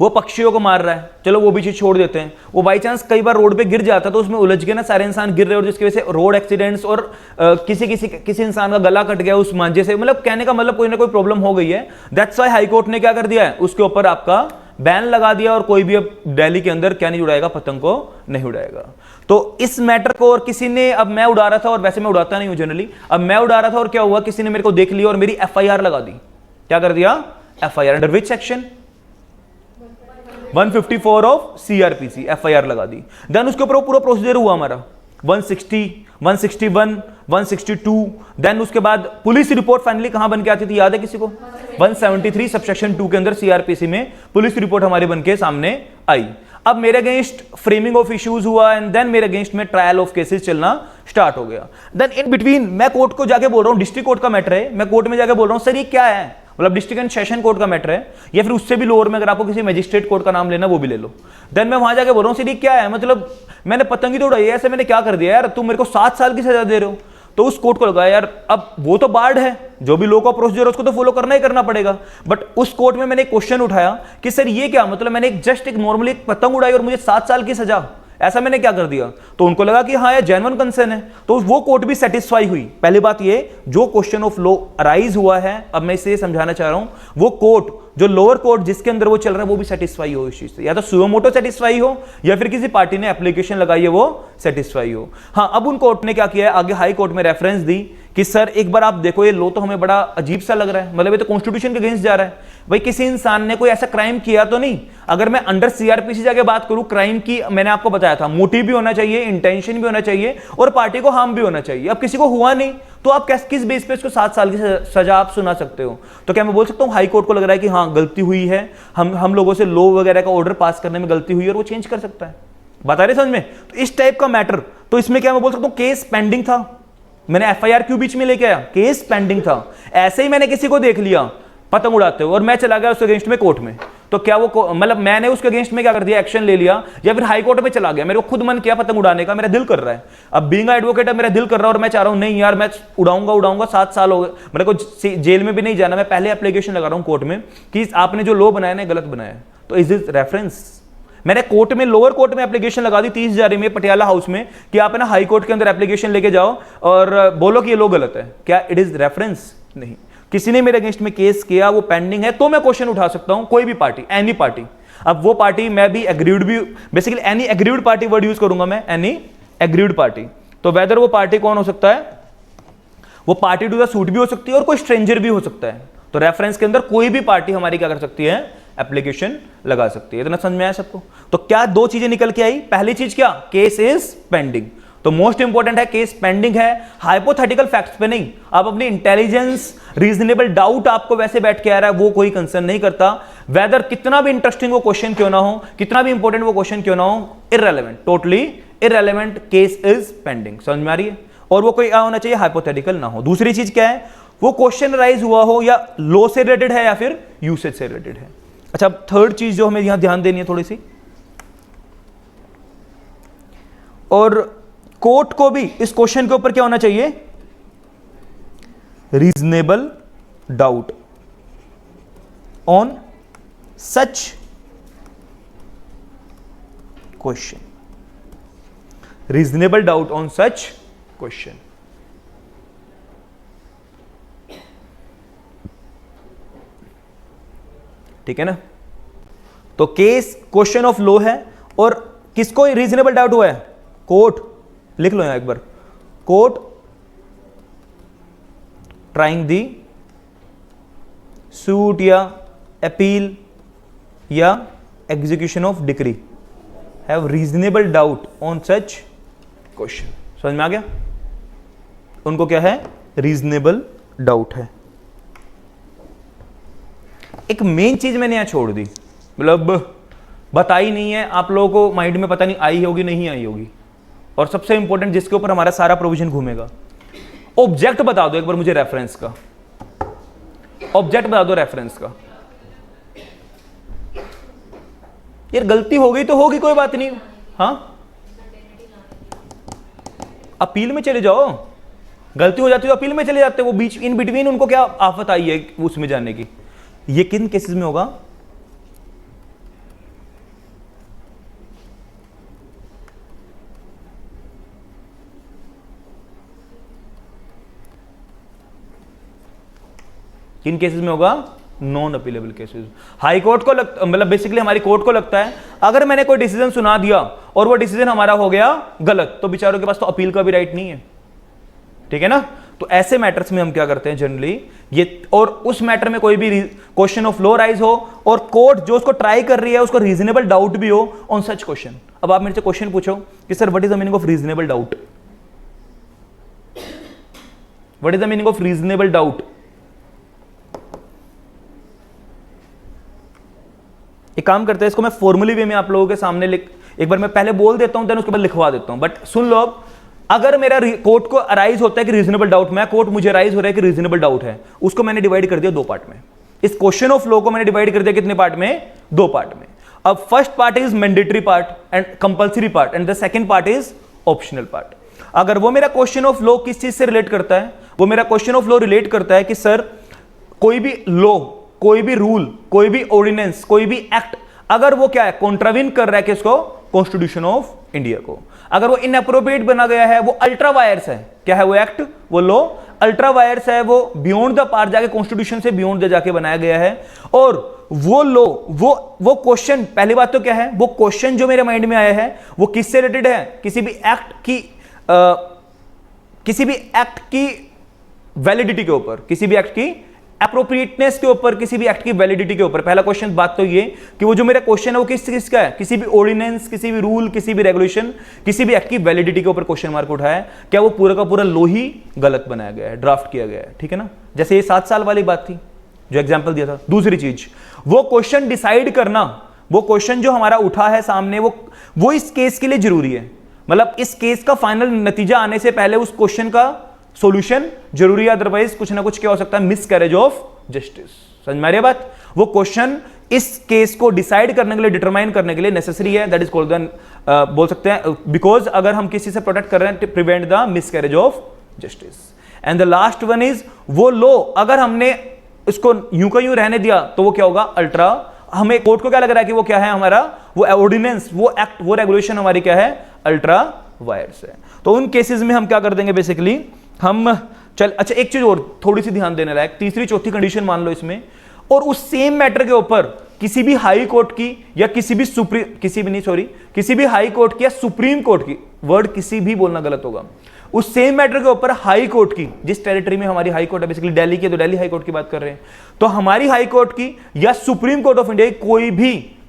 वो पक्षियों को मार रहा है, चलो वो भी चीज छोड़ देते हैं। वो बाई चांस कई बार रोड पे गिर जाता तो उसमें उलझ के ना सारे इंसान गिर रहे, और जिसकी वजह से रोड एक्सीडेंट्स और किसी इंसान का गला कट गया उस मांझे से, मतलब कहने का मतलब कोई ना कोई प्रॉब्लम हो गई है। दैट्स व्हाई हाई कोर्ट ने क्या कर दिया है? उसके ऊपर आपका बैन लगा दिया, और कोई भी अब दिल्ली के अंदर क्या नहीं उड़ाएगा? पतंग को नहीं उड़ाएगा। तो इस मैटर को, और किसी ने, अब मैं उड़ा रहा था, और वैसे मैं उड़ाता नहीं हूं जनरली, अब मैं उड़ा रहा था और क्या हुआ? किसी ने मेरे को देख लिया और मेरी एफआईआर लगा दी। क्या कर दिया? FIR. Under which section? 154 of CrPC, FIR लगा दी। देन उसके ऊपर पूरा प्रोसीजर हुआ हमारा, 160, 161, 162। देन उसके बाद पुलिस रिपोर्ट फाइनली कहां बन के आती थी, याद है किसी को? 173 सबसेक्शन 2 के अंदर सीआरपीसी में पुलिस रिपोर्ट हमारी बन के सामने आई। अब मेरे अगेंस्ट फ्रेमिंग ऑफ इश्यूज हुआ, एंड देन मेरे अगेंस्ट में ट्रायल ऑफ केसेस चलना स्टार्ट हो गया। देन इन बिटवीन मैं कोर्ट को जाके बोल रहा हूं, डिस्ट्रिक्ट कोर्ट का मैटर है, मैं कोर्ट में जाके बोल रहा हूं सर ये क्या है, मतलब डिस्ट्रिक्ट एंड सेशन कोर्ट का मैटर है, या फिर उससे भी लोअर में अगर आपको किसी मजिस्ट्रेट कोर्ट का नाम लेना वो भी ले लो। देन मैं वहां जाके बोल रहा हूं सर ये क्या है, मतलब मैंने पतंगी तो उड़ाई है, ऐसे मैंने क्या कर दिया यार, तुम मेरे को 7 साल की सजा दे रहे हो। तो उस कोर्ट को लगा यार अब वो तो बार्ड है, जो भी लॉ का प्रोसीजर है उसको तो फॉलो करना ही करना पड़ेगा। बट उस कोर्ट में मैंने एक क्वेश्चन उठाया कि सर ये क्या, मतलब मैंने जस्ट एक नॉर्मली एक पतंग उड़ाई और मुझे 7 साल की सजा, ऐसा मैंने क्या कर दिया? तो उनको लगा कि हाँ यार जेन्युइन कंसर्न है, तो वो कोर्ट भी सेटिस्फाई हुई। पहली बात ये, जो क्वेश्चन ऑफ लॉ अराइज हुआ है, अब मैं इसे समझाना चाह रहा हूं, वो कोर्ट, जो लोअर कोर्ट जिसके अंदर वो चल रहा है, वो भी सेटिस्फाई हो इस चीज से, या तो सुओ मोटो सेटिस्फाई हो या फिर किसी पार्टी ने एप्लीकेशन लगाई है वो सेटिस्फाई हो। हाँ, अब उन कोर्ट ने क्या किया है, आगे हाई कोर्ट में रेफरेंस दी कि सर एक बार आप देखो ये लॉ तो हमें बड़ा अजीब सा लग रहा है, मतलब ये तो कॉन्स्टिट्यूशन के अगेंस्ट जा रहा है। भाई किसी इंसान ने कोई ऐसा क्राइम किया तो नहीं, अगर मैं अंडर सीआरपीसी जाके बात करूं, क्राइम की मैंने आपको बताया था, मोटिव भी होना चाहिए, इंटेंशन भी होना चाहिए, और पार्टी को हार्म भी होना चाहिए। अब किसी को हुआ नहीं तो आप किस बेस पे इसको 7 साल की सजा आप सुना सकते हो? तो क्या मैं बोल सकता हूं हाई कोर्ट को लग रहा है कि हाँ गलती हुई है, हम लोगों से लॉ वगैरह का ऑर्डर पास करने में गलती हुई है, और वो चेंज कर सकता है? बता रहे समझ में? तो इस टाइप का मैटर, तो इसमें क्या मैं बोल सकता हूं केस पेंडिंग था, मैंने एफआईआर क्यों बीच में लेके आया? केस पेंडिंग था। ऐसे ही मैंने किसी को देख लिया पतंग उड़ाते हुए और मैं चला गया उसके अगेंस्ट में कोर्ट में, तो क्या वो मतलब मैंने उसके अगेंस्ट में क्या कर दिया, एक्शन ले लिया, या फिर हाई कोर्ट में चला गया, मेरे को खुद मन किया पतंग उड़ाने का, मेरा दिल कर रहा है, अब बीइंग एडवोकेट है मेरा दिल कर रहा है और मैं चाह रहा हूं नहीं यार मैं उड़ाऊंगा, 7 साल हो गए, मेरे को जेल में भी नहीं जाना, मैं पहले एप्लीकेशन लगा रहा हूं कोर्ट में कि आपने जो लॉ बनाया ना गलत बनाया है। तो इज दिस रेफरेंस? मैंने कोर्ट में, लोअर कोर्ट में एप्लीकेशन लगा दी 30,000 में पटियाला हाउस में कि आप है ना हाई कोर्ट के अंदर एप्लीकेशन लेके जाओ और बोलो कि ये लो गलत है, क्या इट इज रेफरेंस? नहीं। किसी ने मेरे अगेंस्ट में केस किया, वो पेंडिंग है, तो मैं क्वेश्चन उठा सकता हूं, कोई भी पार्टी, एनी पार्टी। अब वो पार्टी, मैं भी एग्रीड भी, basically any agreed party word use करूंगा मैं, एनी एग्रीड पार्टी। तो वेदर वो पार्टी कौन हो सकता है, वो पार्टी टू द सूट भी हो सकती है और कोई स्ट्रेंजर भी हो सकता है। तो रेफरेंस के अंदर कोई भी पार्टी हमारी क्या कर सकती है, एप्लीकेशन लगा सकती है। इतना समझ में आया सबको? तो क्या दो चीजें निकल के आई, पहली चीज क्या, केस इज पेंडिंग। तो मोस्ट इंपॉर्टेंट है केस पेंडिंग है, हाइपोथेटिकल फैक्ट्स पे नहीं। आप अपनी इंटेलिजेंस, रीजनेबल डाउट आपको वैसे बैठ के आ रहा है, वो कोई कंसर्न नहीं करता। वेदर कितना भी इंटरेस्टिंग वो क्वेश्चन क्यों ना हो, कितना भी इंपॉर्टेंट वो क्वेश्चन क्यों ना हो, irrelevant, totally irrelevant, case is pending. समझ में आ रही है? और वो कोई क्या होना चाहिए, हाइपोथेटिकल ना हो। दूसरी चीज क्या है, वो क्वेश्चन राइज हुआ हो या लॉ से रिलेटेड है या फिर यूसेज से रिलेटेड है। अच्छा, थर्ड चीज जो हमें यहां ध्यान देनी है थोड़ी सी, और कोर्ट को भी इस क्वेश्चन के ऊपर क्या होना चाहिए, reasonable doubt on such question, reasonable doubt on such question. ठीक है ना? तो केस क्वेश्चन ऑफ लॉ है, और किसको रीजनेबल डाउट हुआ है, कोर्ट, लिख लो यहां एक बार, कोर्ट ट्राइंग दी सूट या अपील या execution of decree have reasonable doubt on such question. समझ में आ गया? उनको क्या है, रीजनेबल डाउट है। एक मेन चीज मैंने यहां छोड़ दी, मतलब बताई नहीं है आप लोगों को, माइंड में पता नहीं आई होगी नहीं आई होगी, और सबसे इंपॉर्टेंट जिसके ऊपर हमारा सारा प्रोविजन घूमेगा। ऑब्जेक्ट बता दो एक बार मुझे रेफरेंस का, ऑब्जेक्ट बता दो रेफरेंस का। यार गलती हो गई तो होगी, कोई बात नहीं, हाँ अपील में चले जाओ, गलती हो जाती है तो अपील में चले जाते हैं, वो बीच इन बिटवीन उनको क्या आफत आई है उसमें जाने की। ये किन केसेस में होगा, किन केसेस में होगा, non appealable cases. High court को मतलब बेसिकली हमारी कोर्ट को लगता है अगर मैंने कोई डिसीजन सुना दिया और वो डिसीजन हमारा हो गया गलत, तो बेचारों के पास तो अपील का भी राइट नहीं है। ठीक है ना? तो ऐसे मैटर्स में हम क्या करते हैं जनरली ये, और उस मैटर में कोई भी क्वेश्चन ऑफ लॉ राइज हो और कोर्ट जो उसको ट्राई कर रही है उसको रीजनेबल डाउट भी हो ऑन सच क्वेश्चन। अब आप मेरे से क्वेश्चन पूछो कि sir what is the meaning of reasonable doubt, what is the meaning of reasonable doubt. एक काम करते हैं, इसको मैं फॉर्मली वे में आप लोगों के सामने एक बार मैं पहले बोल देता हूं, देन उसके बाद लिखवा देता हूं, बट सुन लो। अब अगर मेरा कोर्ट को अराइज होता है कि रीजनेबल डाउट, मैं कोर्ट मुझे अराइज हो रहा है कि रीजनेबल डाउट है, उसको मैंने डिवाइड कर दिया दो पार्ट में। इस क्वेश्चन ऑफ लॉ को मैंने डिवाइड कर दिया कितने पार्ट में, दो पार्ट में। अब first part is mandatory part and compulsory part, and the second part is optional part. अगर वो मेरा क्वेश्चन ऑफ लॉ किस चीज से रिलेट करता है, वो मेरा क्वेश्चन ऑफ लॉ रिलेट करता है कि सर कोई भी लॉ, कोई भी रूल, कोई भी ऑर्डिनेंस, कोई भी एक्ट, अगर वो क्या है, कॉन्ट्राविन कर रहा है किसको, कॉन्स्टिट्यूशन ऑफ इंडिया को, अगर वो इनअप्रोप्रिएट बना गया है, वो अल्ट्रा वायर्स है, क्या है वो एक्ट, वो लॉ अल्ट्रा वायर्स है, वो बियॉन्ड द पार जाके कॉन्स्टिट्यूशन से बियॉन्ड द जाके बनाया गया है, और वो लॉ, वो क्वेश्चन, पहली बात तो क्या है, वो क्वेश्चन जो मेरे माइंड में आया है वो किससे रिलेटेड है, किसी भी एक्ट की वैलिडिटी के ऊपर, किसी भी एक्ट की एप्रोप्रिएटनेस के ऊपर, किसी भी एक्ट की वैलिडिटी के ऊपर। पहला क्वेश्चन बात तो ये कि वो जो मेरा क्वेश्चन है वो किस का है, किसी भी ऑर्डिनेंस, किसी भी रूल, किसी भी रेगुलेशन, किसी भी एक्ट की वैलिडिटी के ऊपर क्वेश्चन मार्क उठा है, क्या वो पूरा का पूरा लॉ ही गलत बनाया गया है, ड्राफ्ट किया गया है। ठीक है ना? जैसे ये 7 साल वाली बात थी जो एग्जाम्पल दिया था। दूसरी चीज, वो क्वेश्चन डिसाइड करना, वो क्वेश्चन जो हमारा उठा है सामने, वो इस केस के लिए जरूरी है, मतलब इस केस का फाइनल नतीजा आने से पहले उस क्वेश्चन का सॉल्यूशन जरूरी है, अदरवाइज कुछ ना कुछ क्या हो सकता है, मिसकैरेज ऑफ जस्टिस। समझ में आ रही है बात? वो क्वेश्चन इस केस को डिसाइड करने के लिए, डिटरमाइन करने के लिए नेसेसरी है, दैट इज कॉल्ड द, बोल सकते हैं, बिकॉज अगर हम किसी से प्रोटेक्ट कर रहे हैं, prevent the miscarriage of justice. And the last one is, वो लॉ अगर हमने उसको यूं का यूं रहने दिया तो वो क्या होगा, अल्ट्रा, हमें कोर्ट को क्या लग रहा है कि वो क्या है, हमारा वो ऑर्डिनेंस, वो एक्ट, वो रेगुलेशन हमारी क्या है, अल्ट्रा वायर्स है। तो उन केसेस में हम क्या कर देंगे बेसिकली, हम चल अच्छा एक चीज और थोड़ी सी ध्यान देने लायक, तीसरी चौथी कंडीशन मान लो इसमें, और उस सेम मैटर के ऊपर किसी भी हाई कोर्ट की या किसी भी हाई कोर्ट की या सुप्रीम कोर्ट की, वर्ड किसी भी बोलना गलत होगा, उस सेम मैटर के ऊपर हाई कोर्ट की, जिस टेरिटरी में हमारी हाई कोर्ट है बेसिकली दिल्ली की, तो दिल्ली हाई कोर्ट की बात कर रहे हैं, तो हमारी हाई कोर्ट की या सुप्रीम कोर्ट ऑफ इंडिया की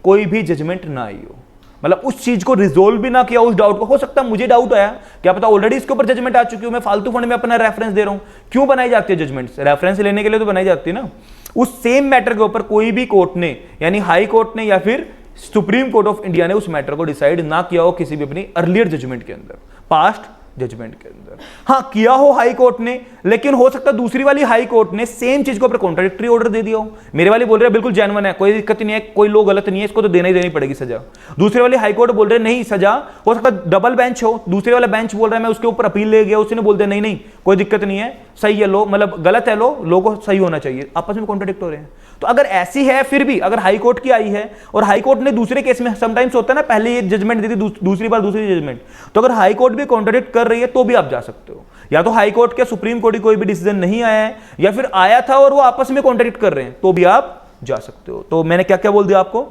कोई भी जजमेंट ना आई हो, मतलब उस चीज को रिजोल्व भी ना किया, उस डाउट को, हो सकता है मुझे डाउट आया, क्या पता ऑलरेडी इसके ऊपर जजमेंट आ चुकी हो, मैं फालतू फंड में अपना रेफरेंस दे रहा हूं, क्यों बनाई जाती है जजमेंट्स, रेफरेंस लेने के लिए तो बनाई जाती है ना। उस सेम मैटर के ऊपर कोई भी कोर्ट ने, यानी हाई कोर्ट ने या फिर सुप्रीम कोर्ट ऑफ इंडिया ने उस मैटर को डिसाइड ना किया हो किसी भी अपनी अर्लियर जजमेंट के अंदर, पास्ट जजमेंट के अंदर, हाँ किया हो हाई कोर्ट ने, लेकिन हो सकता है दूसरी वाली हाई कोर्ट ने सेम चीज को ऊपर कॉन्ट्राडिक्टरी ऑर्डर दे दिया हो, मेरे वाली बोल रहे हैं बिल्कुल जेन्युइन है, कोई दिक्कत नहीं है, कोई लो गलत नहीं है, इसको तो देना ही देनी पड़ेगी सजा, दूसरे वाली हाई कोर्ट बोल रहे नहीं सजा, हो सकता है डबल बेंच हो, दूसरे वाला बेंच बोल रहा है मैं उसके ऊपर अपील ले गया, उसने बोल दिया नहीं कोई दिक्कत नहीं है, सही है लो, मतलब गलत है लो को सही होना चाहिए, आपस में कॉन्ट्राडिक्ट हो रहे हैं। तो अगर ऐसी है, फिर भी अगर हाई कोर्ट की आई है और हाई कोर्ट ने दूसरे केस में, समटाइम्स होता है ना पहले ये जजमेंट दी थी, दूसरी बार दूसरी जजमेंट, तो अगर हाई कोर्ट भी कॉन्ट्राडिक्ट कर रही है तो भी आप जा सकते हो, या तो हाई कोर्ट के सुप्रीम कोर्ट की कोई भी डिसीजन नहीं आया है, या फिर आया था और वो आपस में कॉन्ट्राडिक्ट कर रहे हैं, तो भी आप जा सकते हो। तो मैंने क्या क्या बोल दिया आपको,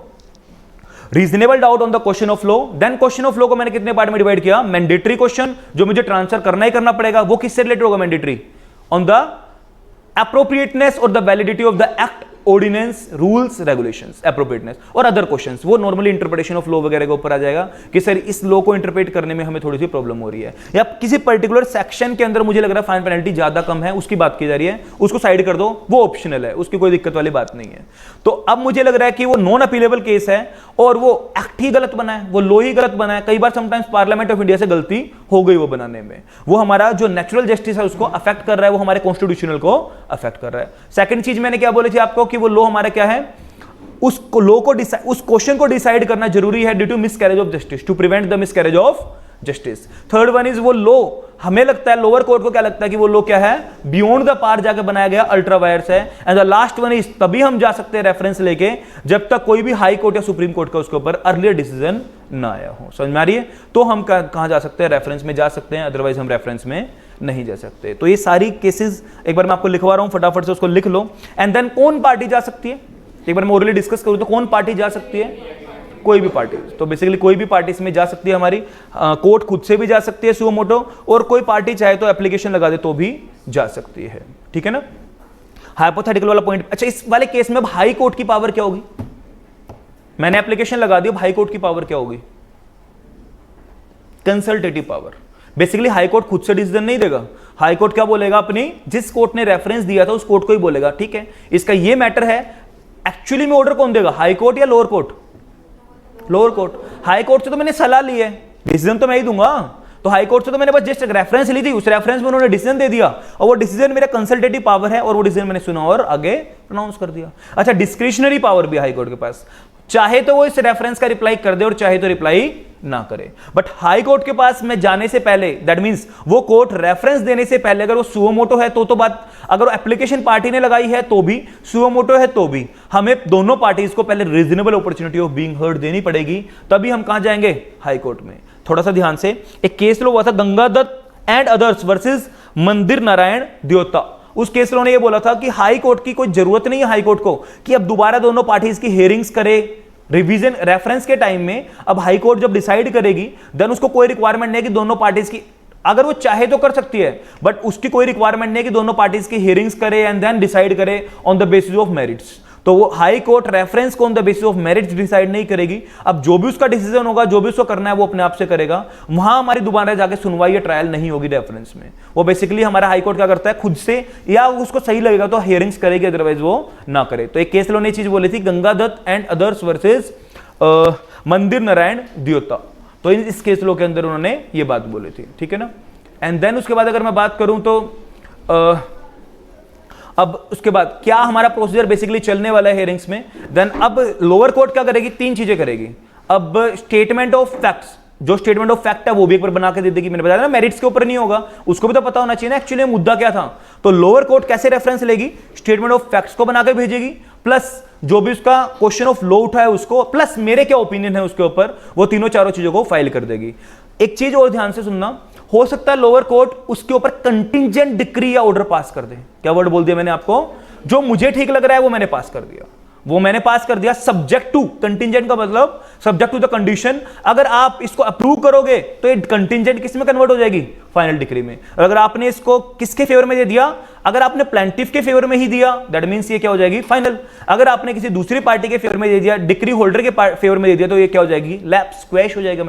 reasonable doubt on the question of law, then question of law को मैंने कितने पार्ट में डिवाइड किया, मैंडेटरी क्वेश्चन जो मुझे ट्रांसफर करना ही करना पड़ेगा, वो किससे रिलेटेड होगा, mandatory on the appropriateness or the validity of the act, ordinance, rules, regulations, appropriateness और अदर क्वेश्चंस, वो नॉर्मली इंटरप्रिटेशन ऑफ लॉ वगैरह के ऊपर आ जाएगा कि सर इस लॉ को इंटरप्रेट करने में हमें थोड़ी सी प्रॉब्लम हो रही है, या किसी पर्टिकुलर सेक्शन के अंदर मुझे लग रहा है फाइन पेनल्टी ज्यादा कम है, उसकी बात की जा रही है, उसको साइड कर दो, वो ऑप्शनल है, उसकी कोई दिक्कत वाली बात नहीं है। तो अब मुझे लग रहा है कि वो नॉन अपीलेबल केस है और वो एक्ट ही गलत बना है, वो लॉ ही गलत बना है, कई बार समटाइम्स पार्लियामेंट ऑफ इंडिया से गलती हो गई वो बनाने में, वो हमारा जो नेचुरल जस्टिस है उसको अफेक्ट कर रहा है, वो हमारे कॉन्स्टिट्यूशनल को अफेक्ट कर रहा है। सेकंड चीज मैंने क्या बोली थी आपको कि वो लॉ हमारा क्या है, उस लॉ को उस क्वेश्चन को डिसाइड करना जरूरी है due to miscarriage of justice, to prevent the miscarriage of justice. Third one is वो लॉ, हमें लगता है लोअर कोर्ट को क्या लगता है कि वो लॉ क्या है, बियॉन्ड द पार जाके बनाया गया अल्ट्रा वायर्स है। And the last one is तभी हम जा सकते हैं रेफरेंस लेके जब तक कोई भी हाई कोर्ट या सुप्रीम कोर्ट का उसके ऊपर अर्लियर डिसीजन ना आया हो। समझ में आ रही है? तो हम कहां जा सकते हैं, रेफरेंस में जा सकते हैं, अदरवाइज हम रेफरेंस में नहीं जा सकते। तो ये सारी केसेस एक बार मैं आपको लिखवा रहा हूं, फटाफट से उसको लिख लो। एंड देन कौन पार्टी जा सकती है, एक बार मैं ओरली डिस्कस करूं तो कौन पार्टी जा सकती है, कोई भी पार्टी। तो बेसिकली कोई भी पार्टी इसमें जा सकती है, हमारी कोर्ट खुद से भी जा सकती है सुओ मोटो, और कोई पार्टी चाहे तो एप्लीकेशन लगा दे तो भी जा सकती है। ठीक है ना, हाइपोथेटिकल वाला पॉइंट। अच्छा, इस वाले केस में अब हाई कोर्ट की पावर क्या होगी, मैंने एप्लीकेशन लगा दी, अब हाई कोर्ट की पावर क्या होगी, consultative power. Basically high court खुद से डिसीजन नहीं देगा, हाई कोर्ट क्या बोलेगा, अपनी जिस कोर्ट ने रेफरेंस दिया था उस कोर्ट को ही बोलेगा, ठीक है इसका ये मैटर है। एक्चुअली में ऑर्डर कौन देगा, हाई कोर्ट या lower court, lower court. High court से तो मैंने सलाह ली है, डिसीजन तो मैं ही दूंगा, तो हाई कोर्ट से तो मैंने बस जस्ट रेफरेंस ली थी, उस रेफरेंस में उन्होंने डिसीजन दे दिया और वो डिसीजन मेरा कंसल्टेटिव पावर है, और वो डिसीजन मैंने सुना और आगे प्रोनाउंस कर दिया। अच्छा, डिस्क्रिशनरी पावर भी हाई कोर्ट के पास, चाहे तो वो इस रेफरेंस का रिप्लाई कर दे और चाहे तो रिप्लाई ना करे। बट हाई कोर्ट के पास में जाने से पहले, दैट मींस वो कोर्ट रेफरेंस देने से पहले अगर वो सुओ मोटो है तो बात, अगर वो एप्लीकेशन पार्टी ने लगाई है तो भी, सुओ मोटो है तो भी, हमें दोनों पार्टीज को पहले reasonable opportunity of being heard देनी पड़ेगी, तभी हम कहां जाएंगे, हाई कोर्ट में। थोड़ा सा ध्यान से, एक केस लो हुआ था Ganga Dutt and others versus Mandir Narain द्योता। उस केस ने ये बोला था कि हाई कोर्ट की कोई जरूरत नहीं है हाई कोर्ट को कि अब दोबारा दोनों पार्टीज की हियरिंग्स करे रिवीजन रेफरेंस के टाइम में। अब हाई कोर्ट जब डिसाइड करेगी देन उसको कोई रिक्वायरमेंट नहीं है कि दोनों पार्टीज की, अगर वो चाहे तो कर सकती है, बट उसकी कोई रिक्वायरमेंट नहीं है कि दोनों पार्टीज की हियरिंग्स करे एंड देन डिसाइड करे on the basis of merits. तो वो हाई कोर्ट रेफरेंस को on the basis of merits decide नहीं करेगी। अब जो भी उसका डिसीजन होगा, जो भी उसको करना है वो अपने आप से करेगा, वहां हमारी दोबारा जाके सुनवाई या ट्रायल नहीं होगी रेफरेंस में। वो बेसिकली हमारा हाई कोर्ट क्या करता है, खुद से या उसको सही लगेगा तो हियरिंग्स करेगी, अदरवाइज वो ना करे। तो एक केस लो ने चीज बोली थी, Ganga Dutt and others versus Mandir Narain द्योता। तो इस केस लो के अंदर उन्होंने ये बात बोली थी, ठीक है ना। एंड देन उसके बाद अगर मैं बात करूं तो अब उसके बाद क्या हमारा प्रोसीजर बेसिकली चलने वाला है हियरिंग्स में। देन अब लोअर कोर्ट क्या करेगी, तीन चीजें करेगी। अब स्टेटमेंट ऑफ फैक्ट्स, जो स्टेटमेंट ऑफ फैक्ट है वो भी एक बार बना के दे देगी। मैंने बताया ना मेरिट्स के ऊपर नहीं होगा, उसको भी तो पता होना चाहिए ना एक्चुअली मुद्दा क्या था। तो लोअर कोर्ट कैसे रेफरेंस लेगी, स्टेटमेंट ऑफ फैक्ट्स को बना के भेजेगी, प्लस जो भी उसका क्वेश्चन ऑफ लॉ उठा है उसको, प्लस मेरे क्या ओपिनियन है उसके ऊपर, वो तीनों चारों चीजों को फाइल कर देगी। एक चीज और ध्यान से सुनना, हो सकता है लोअर कोर्ट उसके ऊपर कंटिंजेंट डिक्री या ऑर्डर पास कर दे। क्या वर्ड बोल दिया मैंने आपको? जो मुझे ठीक लग रहा है वो मैंने पास कर दिया, वो मैंने पास कर दिया सब्जेक्ट टू। कंटिंजेंट का मतलब सब्जेक्ट टू द कंडीशन। अगर आप इसको अप्रूव करोगे तो ये कंटिंजेंट किस में कन्वर्ट हो जाएगी? फाइनल डिक्री में। और अगर आपने इसको किसके फेवर में दे दिया? अगर आपने प्लेंटिफ के फेवर में ही दिया, दैट मींस ये क्या हो जाएगी? फाइनल। अगर आपने किसी दूसरी पार्टी के फेवर में दे दिया, डिक्री होल्डर के फेवर में दे दिया, तो ये क्या हो जाएगी? लैप्स, स्क्वैश हो जाएगा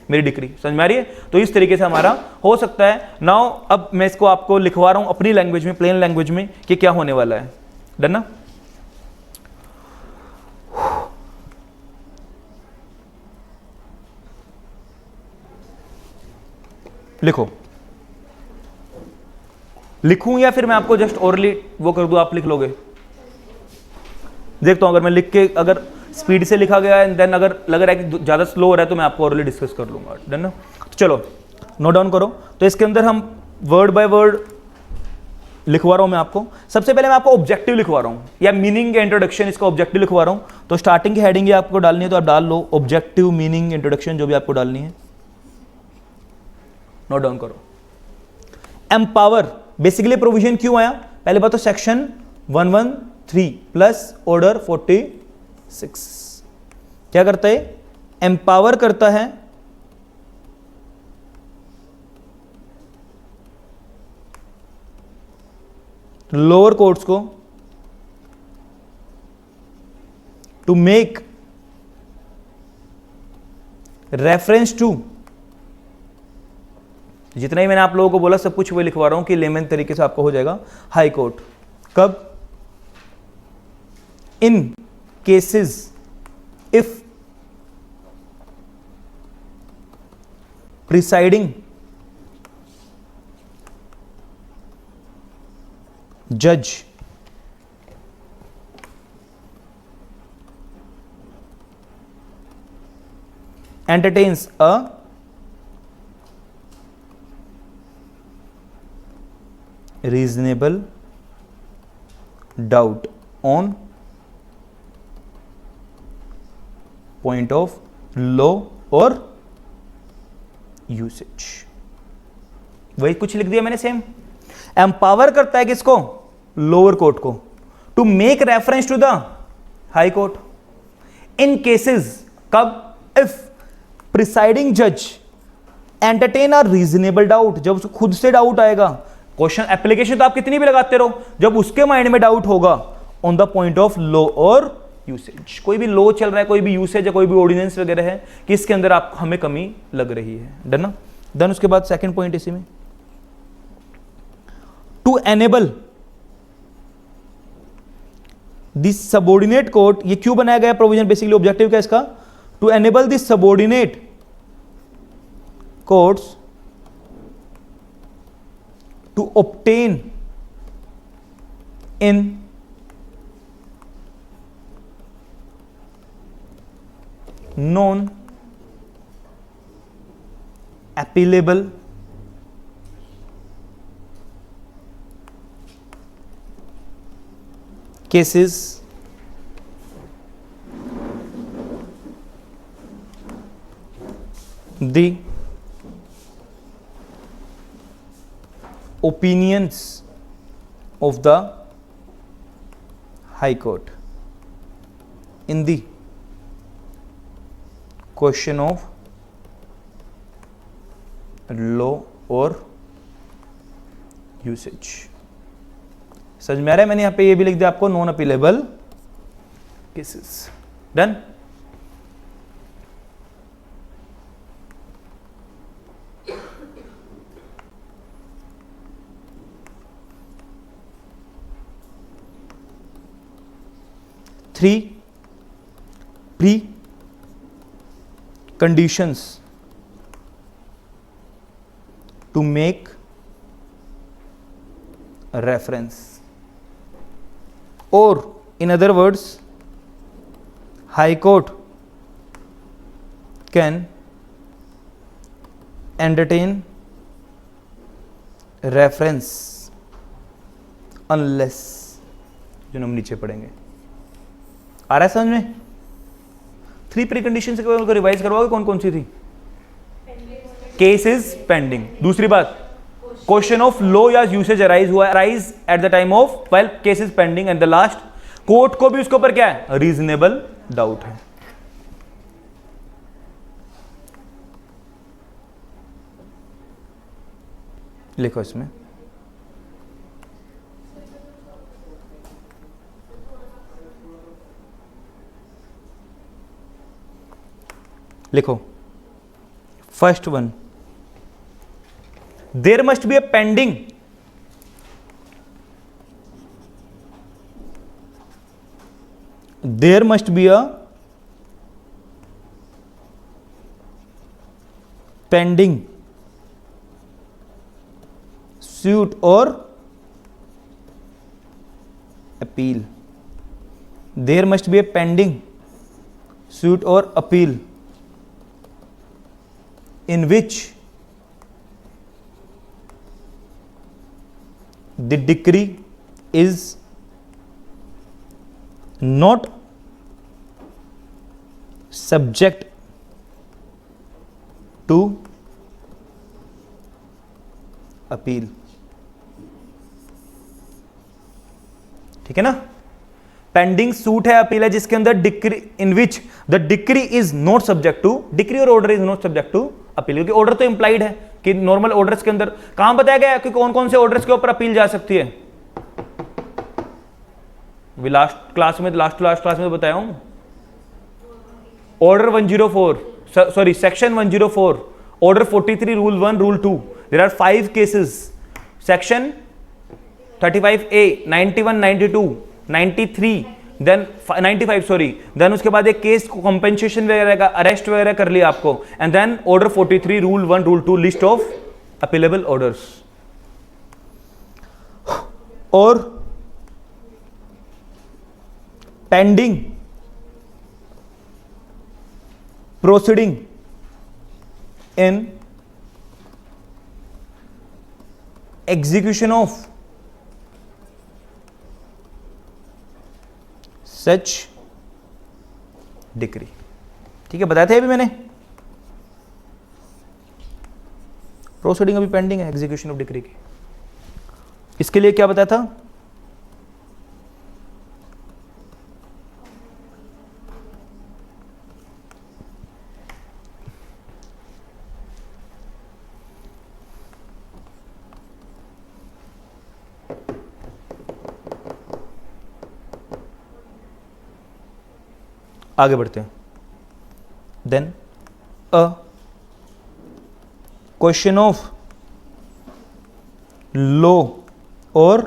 मेरी डिक्री। समझ में आ रही है? तो इस तरीके से हमारा हो सकता है। नाउ अब मैं इसको आपको लिखवा रहा हूं अपनी लैंग्वेज में, प्लेन लैंग्वेज में, कि क्या होने वाला है। डन ना? लिखो, लिखूं या फिर मैं आपको जस्ट ओरली वो कर दूं, आप लिख लोगे? देखता हूं, अगर मैं लिख के, अगर स्पीड से लिखा गया है, देन अगर लग रहा है कि ज्यादा स्लो हो रहा है तो मैं आपको ओरली डिस्कस कर लूंगा। डन ना? तो चलो नोट डाउन करो। तो इसके अंदर हम वर्ड बाय वर्ड लिखवा रहा हूं मैं आपको। सबसे पहले मैं आपको ऑब्जेक्टिव लिखवा रहा हूं, या मीनिंग इंट्रोडक्शन, इसका ऑब्जेक्टिव लिखवा रहा हूं। तो स्टार्टिंग की हेडिंग आपको डालनी है तो आप डाल लो ऑब्जेक्टिव, मीनिंग, इंट्रोडक्शन, जो भी आपको डालनी है। नोट डाउन करो। एम्पावर, बेसिकली प्रोविजन क्यों आया? पहले बात तो सेक्शन 113 प्लस ऑर्डर 46 क्या करता है? एम्पावर करता है लोअर कोर्ट्स को टू मेक रेफरेंस टू, जितना ही मैंने आप लोगों को बोला सब कुछ वही लिखवा रहा हूं कि लेमन तरीके से आपको हो जाएगा। हाई कोर्ट कब? इन केसेस इफ प्रिसाइडिंग जज entertains a reasonable doubt on point of law और यूसेज। वही कुछ लिख दिया मैंने सेम। एम्पावर करता है किसको? लोअर कोर्ट को, to make reference to the high court in cases, कब? इफ प्रिसाइडिंग जज एंटरटेन अ रीजनेबल डाउट, जब उसको खुद से डाउट आएगा। क्वेश्चन एप्लीकेशन तो आप कितनी भी लगाते रहो, जब उसके माइंड में डाउट होगा on the point of law और यूसेज, कोई भी लॉ चल रहा है, कोई भी यूसेज है, कोई भी ऑर्डिनेंस वगैरह है कि इसके अंदर आप हमें कमी लग रही है। डन ना? देन उसके बाद सेकंड पॉइंट इसी में, to enable this subordinate court. ये क्यों बनाया गया प्रोविजन? बेसिकली ऑब्जेक्टिव क्या है इसका? To enable this subordinate courts to obtain in non appealable cases the opinions of the High Court in the question of law और यूसेज। समझ में आ रहा है? मैंने यहां पे ये भी लिख दिया आपको, non appealable cases. Done? Three pre conditions to make a reference, or in other words High Court can entertain reference unless, जो हम नीचे पढ़ेंगे, आ रहा है समझ में? 3 प्री कंडीशन को रिवाइज करवाओगे, कौन कौन सी थी? Case is pending. दूसरी बात, क्वेश्चन ऑफ लॉ या यूसेज अराइज हुआ, arise at the time of well case is pending. And the last, court को भी उसके ऊपर क्या है? रीजनेबल डाउट है। लिखो इसमें, लिखो first one, there must be a pending there must be a pending suit or appeal. There must be a pending suit or appeal in which the decree is not subject to appeal. ठीक है ना? Pending suit है, appeal है, जिसके अंदर decree, in which the decree is not subject to, decree और order is not subject to appeal. क्योंकि order तो इंप्लाइड है कि नॉर्मल ऑर्डर्स के अंदर कहां बताया गया है कि कौन कौन से ऑर्डर्स के ऊपर अपील जा सकती है? लास्ट क्लास में, लास्ट क्लास में बताया हूं, order 104, sorry section 104, order 43, rule 1, rule 2, there are 5 cases, section 35A, 91, 92, 93, then 95, sorry, then उसके बाद एक केस को कंपेंसेशन वगैरह का, अरेस्ट वगैरह कर लिया आपको, and then order 43, rule 1, rule 2, list of appealable orders. और pending proceeding in execution of such decree. ठीक है, बताया था अभी मैंने, प्रोसीडिंग अभी पेंडिंग है एग्जीक्यूशन ऑफ डिक्री की। इसके लिए क्या बताया था? आगे बढ़ते हैं। Then a question of law और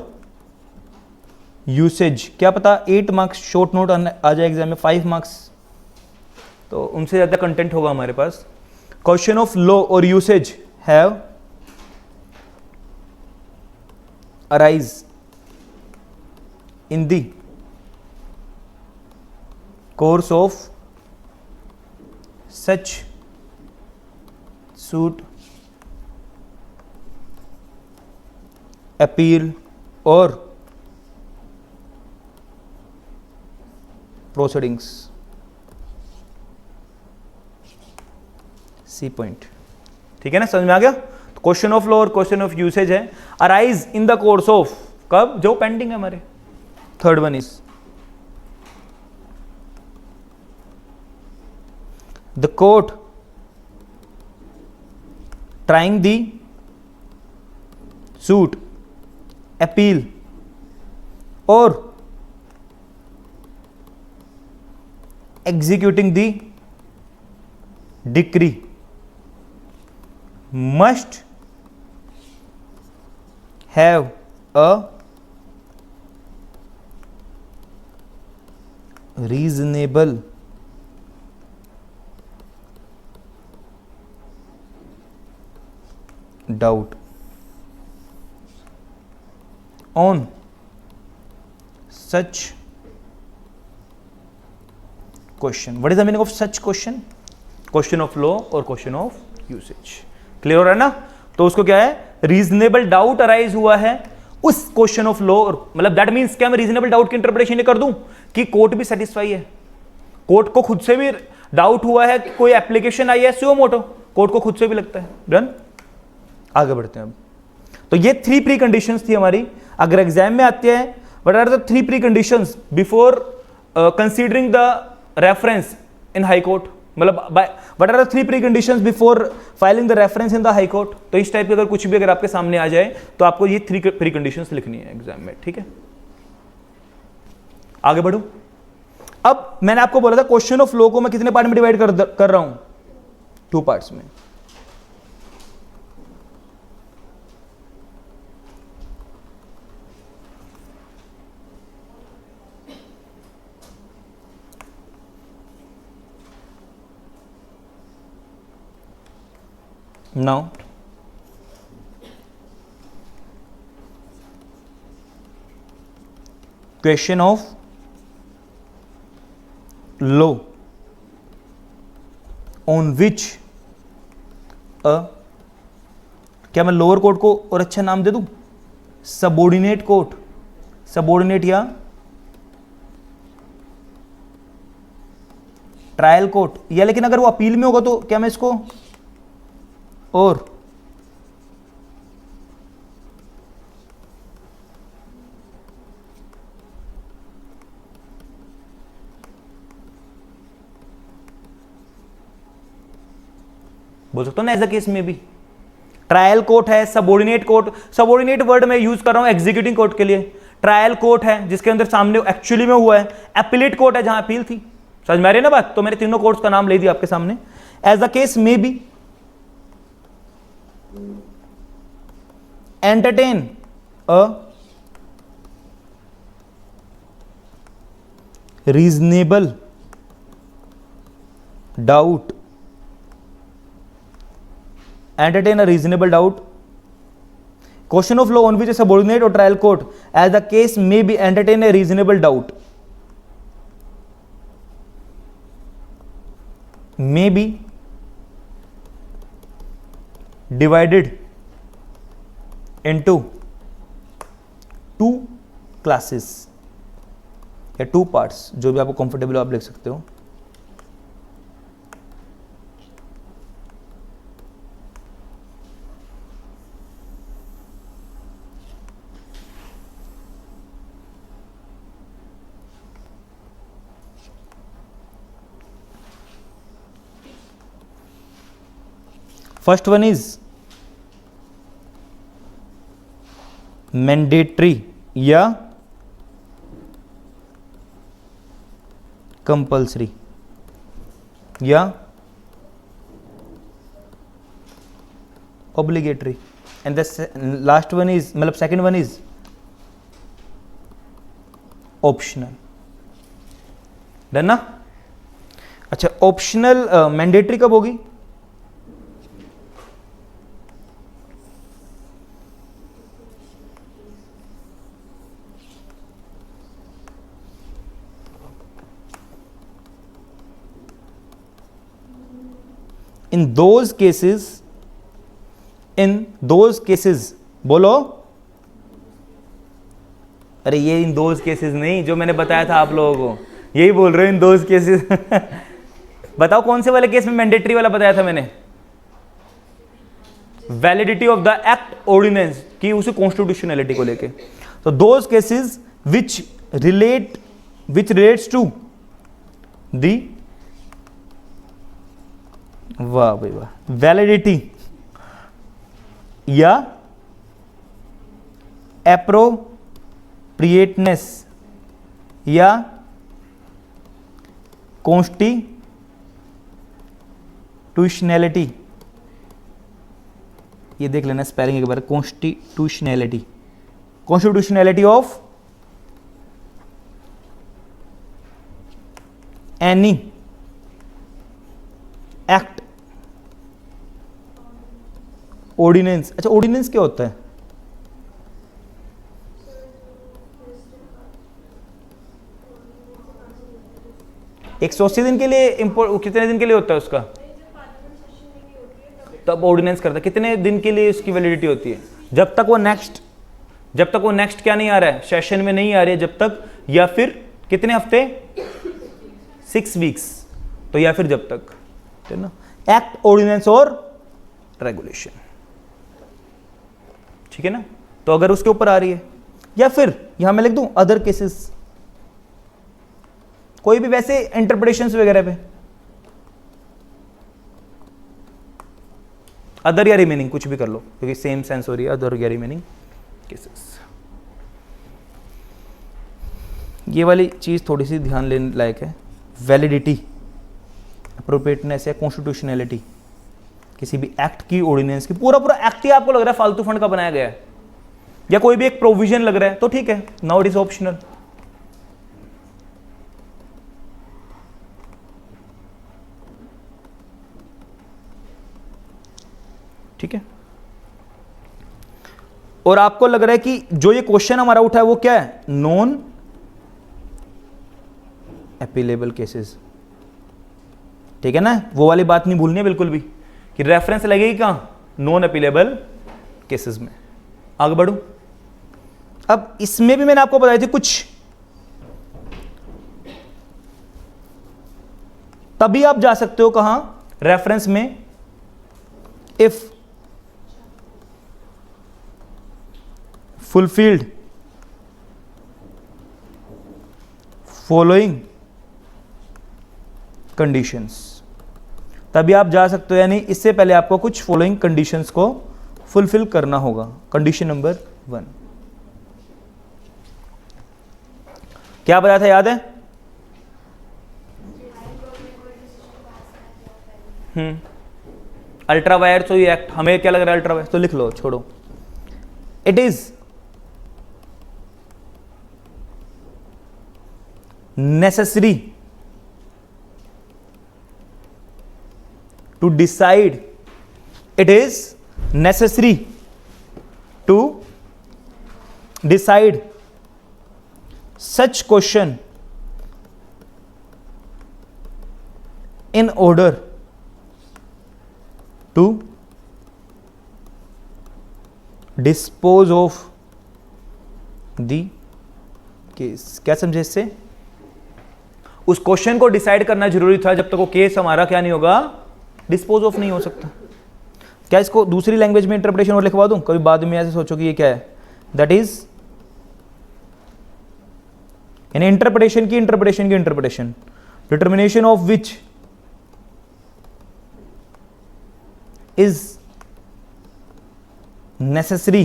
यूसेज, क्या पता 8 मार्क्स शॉर्ट नोट आ जाए एग्जाम में, 5 मार्क्स, तो उनसे ज्यादा कंटेंट होगा हमारे पास। क्वेश्चन ऑफ लॉ और usage have arise in the course of such suit, appeal or proceedings। C point, ठीक है ना, समझ में आ गया? तो क्वेश्चन ऑफ लॉ और क्वेश्चन ऑफ यूसेज है, arise in the course of, कब? जो पेंडिंग है हमारे। Third one is the court trying the suit, appeal or executing the decree must have a reasonable doubt on such question। what is the meaning of such question? question of law और question of usage। Clear हो रहा है ना? तो उसको क्या है? Reasonable doubt arise हुआ है उस क्वेश्चन ऑफ लॉ, और मतलब दैट मींस क्या मैं रीजनेबल डाउट की इंटरप्रिटेशन कर दूं कि कोर्ट भी सेटिस्फाई है कोर्ट को खुद से भी डाउट हुआ है कि कोई एप्लीकेशन आई है सुओ मोटो, कोर्ट को खुद से भी लगता है। डन, आगे बढ़ते हैं अब। तो ये 3 प्री कंडीशंस थी हमारी। अगर एग्जाम में आते हैं what are the 3 pre conditions before considering the reference in high court, मतलब what are the 3 pre conditions before filing the reference in the high court. तो इस टाइप के अगर कुछ भी अगर आपके सामने आ जाए तो आपको ये 3 प्री कंडीशंस लिखनी है एग्जाम में, ठीक है। आगे बढ़ो। अब मैंने आपको बोला था क्वेश्चन ऑफ लॉ को मैं कितने पार्ट में डिवाइड कर रहा हूं, 2 पार्ट्स में। Now question of law on which क्या मैं लोअर कोर्ट को और अच्छा नाम दे दूं, सबऑर्डिनेट कोर्ट, सबऑर्डिनेट या ट्रायल कोर्ट, या लेकिन अगर वो अपील में होगा तो क्या मैं इसको और बोल सकता हूं ना एज अ केस में भी। ट्रायल कोर्ट है, सबऑर्डिनेट कोर्ट, सबऑर्डिनेट वर्ड मैं यूज कर रहा हूं एग्जीक्यूटिंग कोर्ट के लिए। ट्रायल कोर्ट है जिसके अंदर सामने एक्चुअली में हुआ है, एपीलेट कोर्ट है जहां अपील थी। समझ में आ रही है ना बात। तो मैंने तीनों कोर्ट्स का नाम ले दिया आपके सामने। एज अ केस में B entertain a reasonable doubt, entertain a reasonable doubt, question of law on which a subordinate or trial court as the case may be entertain a reasonable doubt, may be divided into 2 classes या 2 parts, जो भी आपको comfortable हो आप लिख सकते हो। First one is mandatory या कंपल्सरी, या obligatory, and the last one is मतलब second one is optional. Done ना। अच्छा, ऑप्शनल मैंडेटरी कब होगी? in those cases बोलो। अरे ये इन those cases नहीं, जो मैंने बताया था आप लोगों को यही बोल रहे हो, इन those cases बताओ कौन से वाले केस में मैंडेटरी वाला बताया था मैंने? Validity of the act ordinance की उसी कॉन्स्टिट्यूशनलिटी को लेके। तो those cases which relates to the, वाह भाई वाह, वैलिडिटी या एप्रोप्रिएटनेस या कॉन्स्टिट्यूशनैलिटी, ये देख लेना स्पेलिंग एक बार, constitutionality of any act, ordinance. अच्छा, ऑर्डिनेंस क्या होता है? एक 180 दिन के लिए कितने दिन के लिए होता है उसका? तब ऑर्डिनेंस करता है। कितने दिन के लिए उसकी वैलिडिटी होती है? जब तक वो नेक्स्ट क्या नहीं आ रहा है, सेशन में नहीं आ रही है जब तक, या फिर कितने हफ्ते? 6 वीक्स, तो या फिर जब तक, है ना, एक्ट, ऑर्डिनेंस और रेगुलेशन, ठीक है ना। तो अगर उसके ऊपर आ रही है, या फिर यहां मैं लिख दूं अदर केसेस, कोई भी वैसे इंटरप्रिटेशंस वगैरह पे, अदर या रिमेनिंग कुछ भी कर लो, क्योंकि सेम सेंस हो रही है, अदर या रिमेनिंग केसेस। ये वाली चीज थोड़ी सी ध्यान लेने लायक है, वैलिडिटी, अप्रोप्रिएटनेस या कॉन्स्टिट्यूशनैलिटी किसी भी एक्ट की, ऑर्डिनेंस की। पूरा पूरा एक्ट ही आपको लग रहा है फालतू फंड का बनाया गया है, या कोई भी एक प्रोविजन लग रहा है, तो ठीक है, नाउ इट इज ऑप्शनल। ठीक है, और आपको लग रहा है कि जो ये क्वेश्चन हमारा उठा है वो क्या है, नॉन अपीलेबल केसेस, ठीक है ना। वो वाली बात नहीं भूलनी है बिल्कुल भी, कि रेफरेंस लगेगी कहां, नॉन अपीलेबल केसेस में। आगे बढ़ूं, अब इसमें भी मैंने आपको बताई थी कुछ, तभी आप जा सकते हो कहां, रेफरेंस में, इफ fulfilled following conditions, तभी आप जा सकते हो, यानी इससे पहले आपको कुछ फॉलोइंग कंडीशंस को फुलफिल करना होगा। कंडीशन नंबर 1 क्या बताया था, याद है? अल्ट्रा वायर्स एक्ट, हमें क्या लग रहा है अल्ट्रा वायर्स, तो लिख लो, छोड़ो। It is necessary to decide, it is necessary to decide such question in order to dispose of the case। क्या समझे इससे? उस क्वेश्चन को डिसाइड करना जरूरी था जब तक वो केस हमारा क्या नहीं होगा, डिस्पोज ऑफ नहीं हो सकता। क्या इसको दूसरी लैंग्वेज में इंटरप्रिटेशन और लिखवा दूं, कभी बाद में ऐसे सोचो कि ये क्या है, दैट इज, यानी इंटरप्रिटेशन की interpretation, determination of which is necessary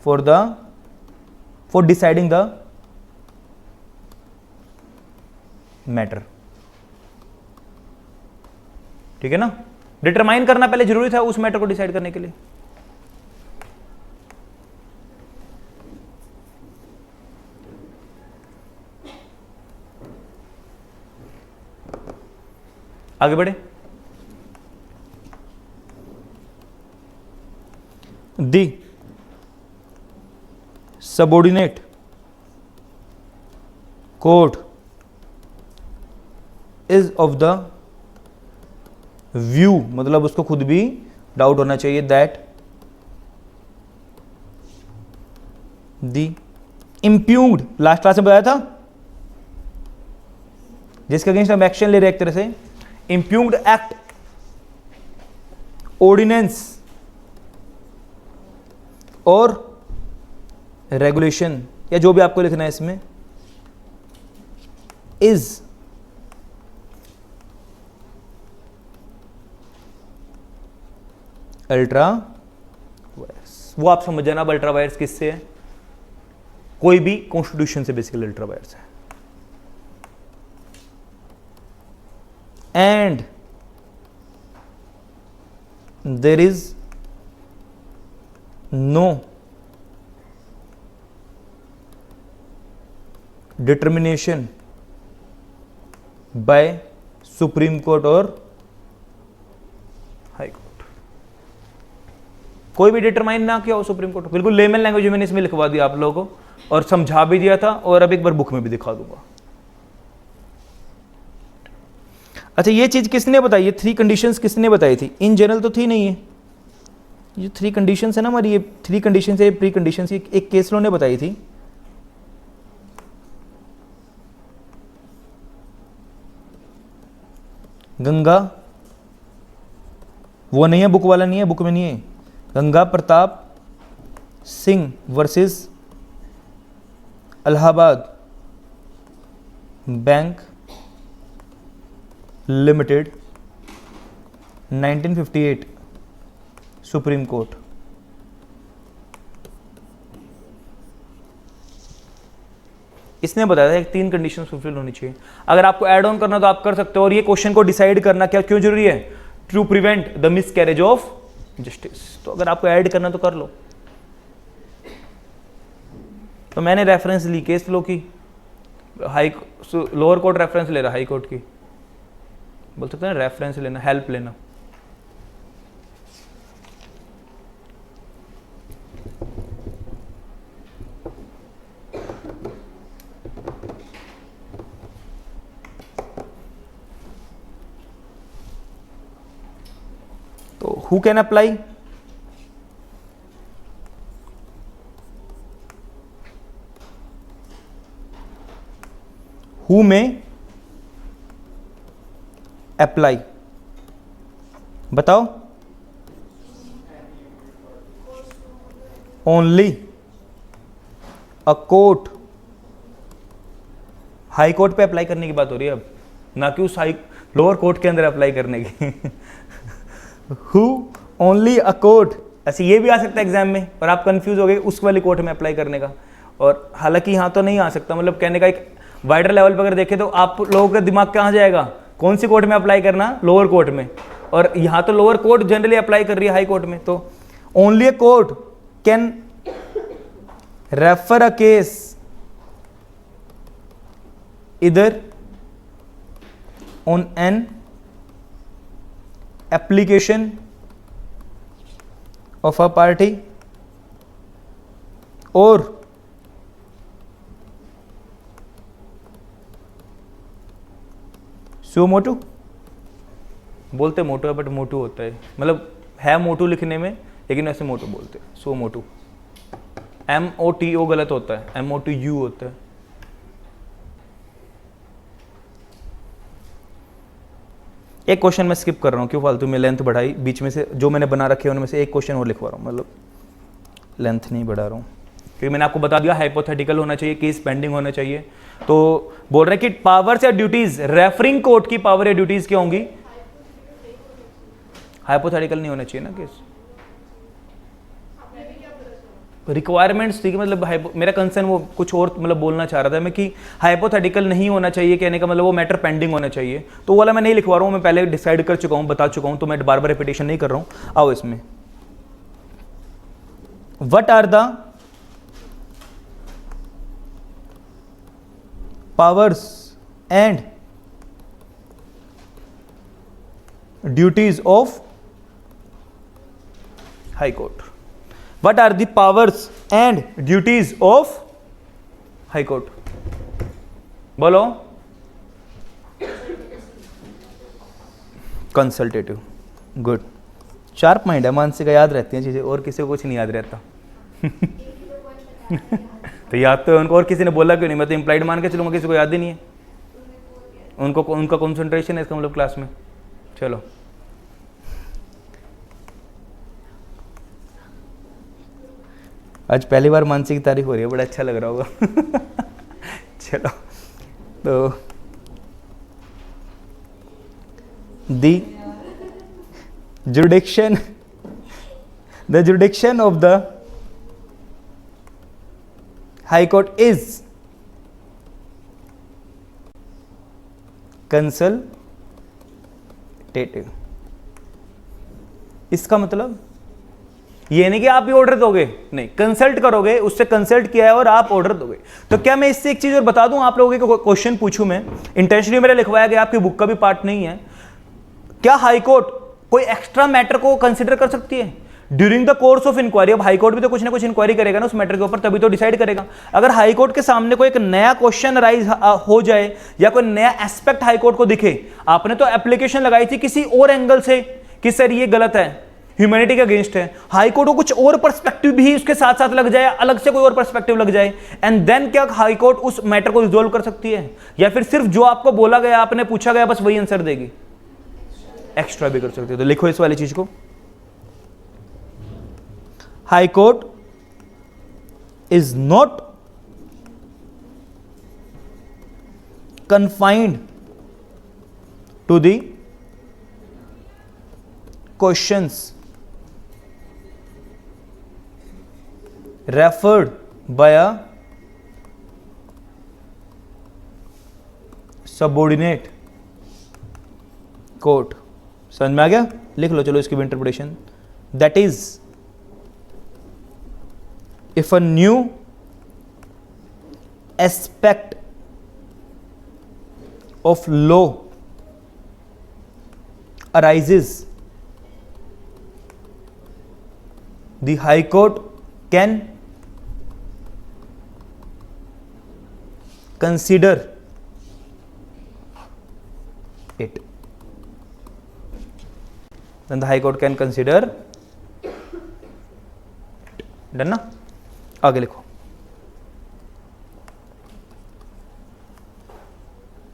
for deciding the matter, ठीक है ना। डिटरमाइन करना पहले जरूरी था उस मैटर को डिसाइड करने के लिए। आगे बढ़े, the subordinate court is of the view, मतलब उसको खुद भी डाउट होना चाहिए, that the impugned, last class में बताया था, जिसके अगेंस्ट हम एक्शन ले रहे एक तरह से, इंप्यूग्ड एक्ट, ऑर्डिनेंस और रेगुलेशन, या जो भी आपको लिखना है इसमें, इज अल्ट्रा वायर्स। वो आप समझ जाना, अब अल्ट्रा वायर्स किससे है, कोई भी कॉन्स्टिट्यूशन से बेसिकली अल्ट्रा वायर्स है। And there is no determination by supreme court और हाई कोर्ट, कोई भी डिटरमाइन ना किया हो सुप्रीम कोर्ट। बिल्कुल लेमन लैंग्वेज में मैंने इसमें लिखवा दिया आप लोगों को, और समझा भी दिया था, और अब एक बार बुक में भी दिखा दूंगा। अच्छा, ये चीज किसने बताई, ये 3 कंडीशंस किसने बताई थी? इन जनरल तो थी नहीं है, ये 3 कंडीशंस है ना हमारी, ये 3 कंडीशंस है, प्री कंडीशंस, एक केस लॉ ने बताई थी। गंगा, वो नहीं है, बुक वाला नहीं है, बुक में नहीं है, Ganga Pratap Singh versus Allahabad bank limited 1958 supreme court. इसने बताया था कि 3 कंडीशन फुलफिल होनी चाहिए। अगर आपको ऐड ऑन करना तो आप कर सकते हो, और ये क्वेश्चन को डिसाइड करना क्या क्यों जरूरी है, to prevent the miscarriage of justice. तो अगर आपको ऐड करना तो कर लो। तो मैंने रेफरेंस ली केस लो की, लोअर कोर्ट रेफरेंस ले रहा, हाई कोर्ट की बोल सकते हैं रेफरेंस लेना, हेल्प लेना। तो हु कैन अप्लाई, हु में अप्लाई, बताओ। Only a court, high court पे अप्लाई करने की बात हो रही है अब, ना कि उस लोअर कोर्ट के अंदर अप्लाई करने की। हु ओनली अ कोर्ट, ऐसे ये भी आ सकता है एग्जाम में, और आप कंफ्यूज हो गए उस वाली कोर्ट में अप्लाई करने का। और हालांकि यहाँ तो नहीं आ सकता, मतलब कहने का एक वाइडर लेवल पर अगर देखें तो आप लोगों का दिमाग कहाँ जाएगा, कौन सी कोर्ट में अप्लाई करना, लोअर कोर्ट में। और यहाँ तो लोअर कोर्ट जनरली अप्लाई कर रही है हाई कोर्ट में। तो only a court can refer a case either on an application of a party or suo motu, बोलते मोटू है बट मोटू होता है, मतलब है मोटू लिखने में लेकिन ऐसे मोटू बोलते हैं, सो मोटू। MOTO गलत होता है, MOTU होता है। एक क्वेश्चन मैं स्किप कर रहा हूँ, क्यों फालतू में लेंथ बढ़ाई, बीच में से जो मैंने बना रखे हैं उनमें से एक क्वेश्चन और लिखवा रहा हूँ, मतलब लेंथ नहीं बढ़ा रहा हूँ, क्योंकि मैंने आपको बता दिया हाइपोथेटिकल होना चाहिए, केस पेंडिंग होना चाहिए। तो बोल रहे हैं कि पावर्स या ड्यूटीज, रेफरिंग कोर्ट की पावर या ड्यूटीज क्या होंगी, हाइपोथेटिकल नहीं होना चाहिए ना केस। रिक्वायरमेंट्स थी, मतलब मेरा कंसर्न वो कुछ और मतलब बोलना चाह रहा था मैं कि हाइपोथेटिकल नहीं होना चाहिए, कहने का मतलब वो मैटर पेंडिंग होना चाहिए। तो वो वाला मैं नहीं लिखवा रहा हूँ, मैं पहले डिसाइड कर चुका हूँ, बता चुका हूँ, तो मैं बार बार रिपीटेशन नहीं कर रहा हूँ। आओ इसमें, what are the powers and duties of high court, what are the powers and duties of high court, बोलो। कंसल्टेटिव, गुड, शार्प माइंड है, मानसिक याद रहती हैं चीजें, और किसी को कुछ नहीं याद रहता। तो याद तो उनको, और किसी ने बोला क्यों नहीं, मैं तो इम्प्लाइड मान के चलूंगा, किसी को याद ही नहीं है, उनको उनका कॉन्सेंट्रेशन है इसका मतलब क्लास में। चलो आज पहली बार मानसी की तारीफ हो रही है, बड़ा अच्छा लग रहा होगा। चलो, तो the जुडिक्शन of the high court is consultative. इसका मतलब ये नहीं कि आप ही ऑर्डर दोगे, नहीं, कंसल्ट करोगे, उससे कंसल्ट किया है और आप ऑर्डर दोगे। तो क्या मैं इससे एक चीज और बता दूं, आप लोगों के क्वेश्चन पूछूं मैं, इंटेंशनली मेरा लिखवाया गया, आपकी बुक का भी पार्ट नहीं है। क्या हाई कोर्ट कोई एक्स्ट्रा मैटर को कंसिडर कर सकती है during the course of inquiry? अब हाई कोर्ट भी तो कुछ ना कुछ इंक्वायरी करेगा ना उस मैटर के ऊपर, तभी तो डिसाइड करेगा। अगर हाई कोर्ट के सामने कोई एक नया क्वेश्चन राइज हो जाए या कोई नया एस्पेक्ट हाई कोर्ट को दिखे, आपने तो एप्लीकेशन लगाई थी किसी और एंगल से कि सर ये गलत है, ह्यूमैनिटी के अगेंस्ट है, हाई कोर्ट को कुछ और पर्सपेक्टिव भी उसके साथ साथ लग जाए, अलग से कोई और पर्सपेक्टिव लग जाए, एंड देन क्या हाई कोर्ट उस मैटर को रिजोल्व कर सकती है, या फिर सिर्फ जो आपको बोला गया, आपने पूछा गया, बस वही आंसर देगी? एक्स्ट्रा भी कर सकते हो। तो लिखो इस वाली चीज को, high court is not confined to the questions referred by a subordinate court। समझ में आ गया? लिख लो चलो इसकी भी interpretation. That is if a new aspect of law arises, the High Court can consider it। then the High Court can consider it। Done ना? आगे लिखो,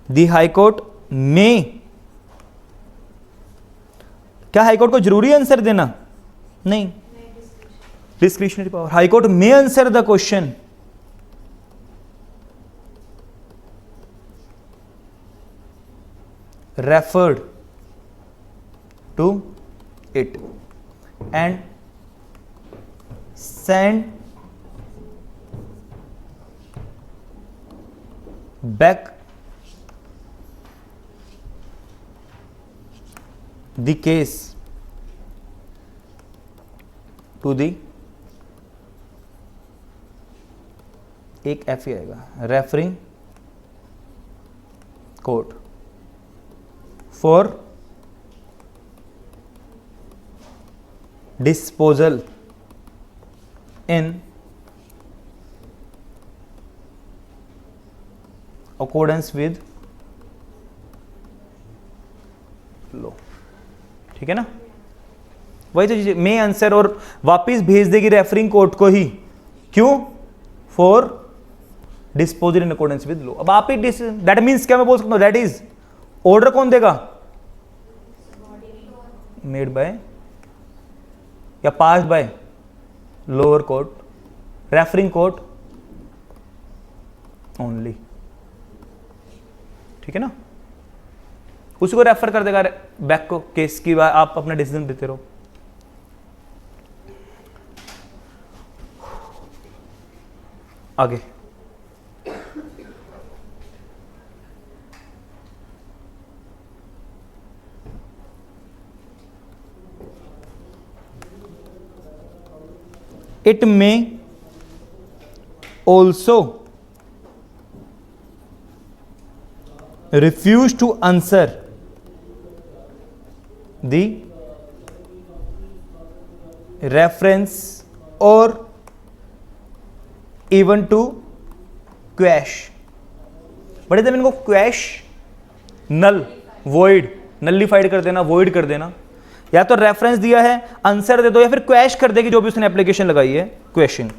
दी हाई कोर्ट में, क्या हाई कोर्ट को जरूरी आंसर देना? नहीं, डिस्क्रिशनरी पावर। हाई कोर्ट में answer the question referred to it and send back the case to the, एक एफ ही आएगा, referring court for disposal in accordance with law. ठीक है ना? वही तो चीज में आंसर, और वापिस भेज देगी रेफरिंग कोर्ट को ही। क्यों? For disposal in accordance with law. अब आप ही दैट मींस क्या मैं बोल सकता हूं? दैट इज ऑर्डर कौन देगा? मेड बाय या passed by lower court, referring court only. ठीक है ना? उसी को रेफर कर देगा बैक को, केस की बात, आप अपना डिसीजन देते रहो। आगे इट में also refuse to answer the reference or even to quash। बड़े जब इनको क्वैश, नल, वॉइड, नलिफाइड कर देना, वॉइड कर देना, या तो रेफरेंस दिया है आंसर दे दो, या फिर क्वैश कर देगी जो भी उसने एप्लीकेशन लगाई है, question,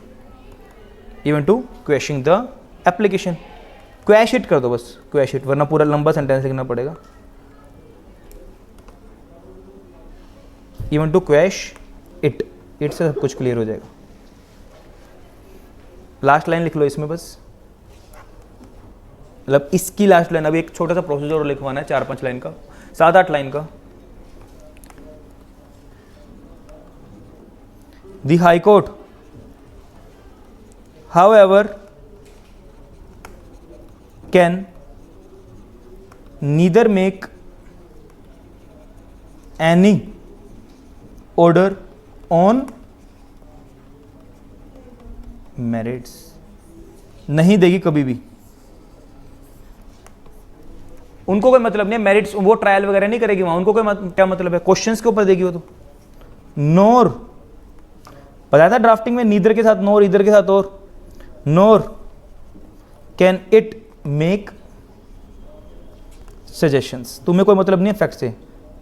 even to question the application. Quash it कर दो बस, क्वैश इट, वरना पूरा लंबा सेंटेंस लिखना पड़ेगा। Even to quash it, it से सब कुछ क्लियर हो जाएगा। लास्ट लाइन लिख लो इसमें बस, मतलब इसकी लास्ट लाइन। अभी एक छोटा सा प्रोसीजर और लिखवाना है, 4-5 लाइन का, 7-8 लाइन का। The high court however can neither make any order on merits। नहीं देगी कभी भी, उनको कोई मतलब नहीं है मेरिट्स, वो ट्रायल वगैरह नहीं करेगी वहां, उनको कोई क्या मतलब है, क्वेश्चंस के ऊपर देगी वो तो। नोर, बताया था ड्राफ्टिंग में, नीदर के साथ नोर, इधर के साथ और, नोर कैन इट मेक सजेशंस। तुम्हें कोई मतलब नहीं है फैक्ट से,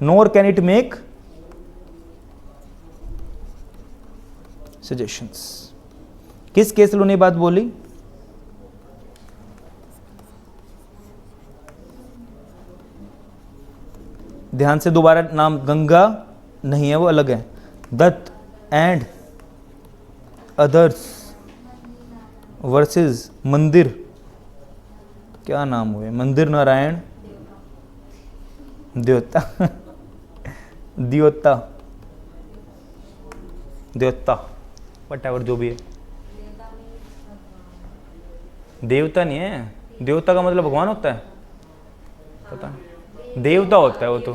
नोर कैन इट मेक सजेशंस। किस केस लो ने बात बोली? ध्यान से दोबारा नाम, गंगा नहीं है, वो अलग है। दत्त एंड अदर्स वर्सेस मंदिर, क्या नाम हुए, मंदिर नारायण देवता देवता देवता वट जो भी है। देवता नहीं है, देवता का मतलब भगवान होता है, पता नहीं, देवता होता है वो तो,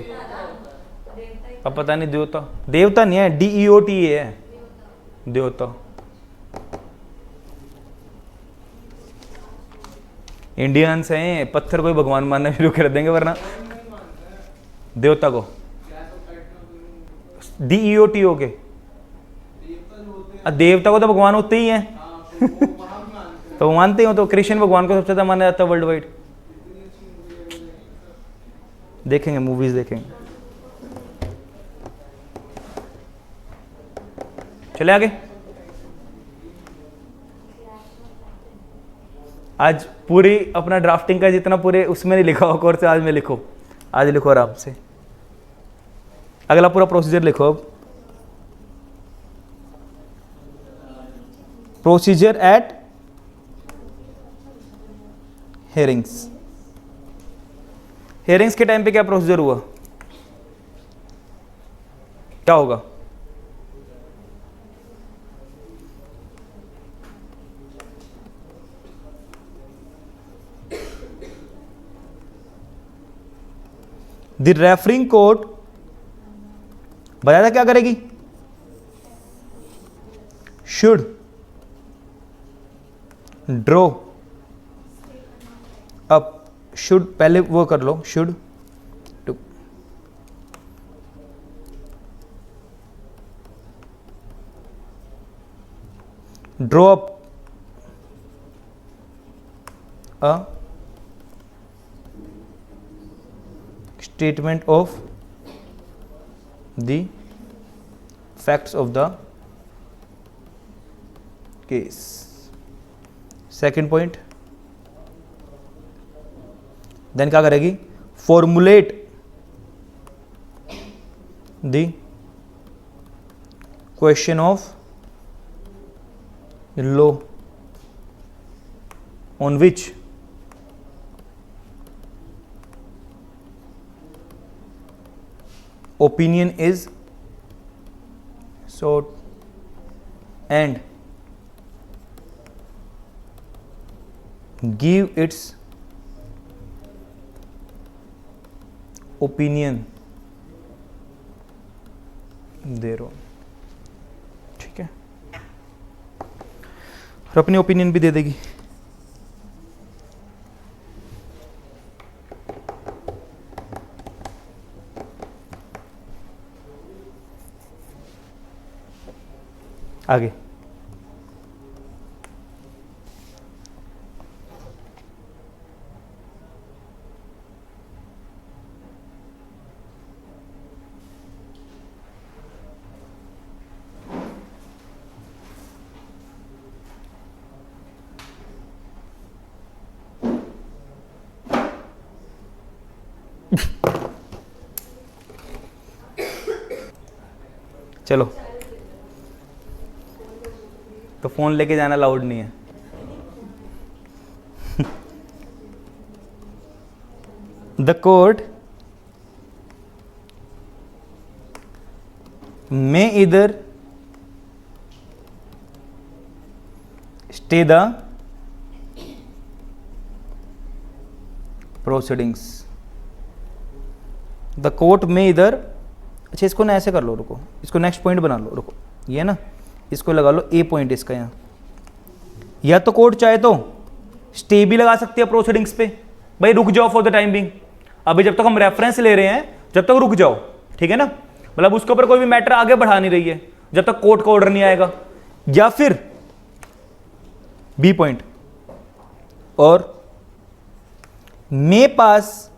अब पता नहीं, देवता देवता नहीं है, DEOTA है देवता। इंडियंस हैं, पत्थर को ही भगवान मानना शुरू कर देंगे, वरना देवता को DEOTA के देवता को तो भगवान होते ही हैं तो वो मानते हो, तो कृष्ण भगवान को सबसे ज्यादा माना जाता है वर्ल्ड वाइड। देखेंगे, मूवीज देखेंगे। चले आगे। आज पूरी अपना ड्राफ्टिंग का जितना पूरे उसमें नहीं लिखा हो कोर्स से, आज में लिखो, आज लिखो आराम से। अगला पूरा प्रोसीजर लिखो अब। Procedure at hearings. हेयरिंग्स के टाइम पे क्या प्रोसीजर हुआ, क्या होगा? द रेफरिंग कोर्ट बताया था क्या करेगी, शुड ड्रॉ अप, शुड पहले वो कर लो, should to draw up a statement of the facts of the case. Second point, then क्या करेगी, formulate the question of law on which opinion is sought and give its opinion thereon। ठीक है, और अपनी ओपिनियन भी दे देगी। आगे चलो, तो फोन लेके जाना अलाउड नहीं है। द कोर्ट में इधर stay the proceedings. The court में इधर, अच्छा इसको ना ऐसे कर लो, रुको, इसको नेक्स्ट पॉइंट बना लो, रुको, ये ना इसको लगा लो ए पॉइंट इसका यहाँ। या तो कोर्ट चाहे तो स्टे भी लगा सकती है प्रोसीडिंग्स पे, भाई रुक जाओ फॉर द टाइम बिंग, अभी जब तक हम रेफरेंस ले रहे हैं जब तक रुक जाओ, ठीक है ना, मतलब उसके ऊपर कोई भी मैटर आगे बढ़ा नहीं रही है जब तक कोर्ट का ऑर्डर नहीं आएगा। या फिर बी पॉइंट, और मे पास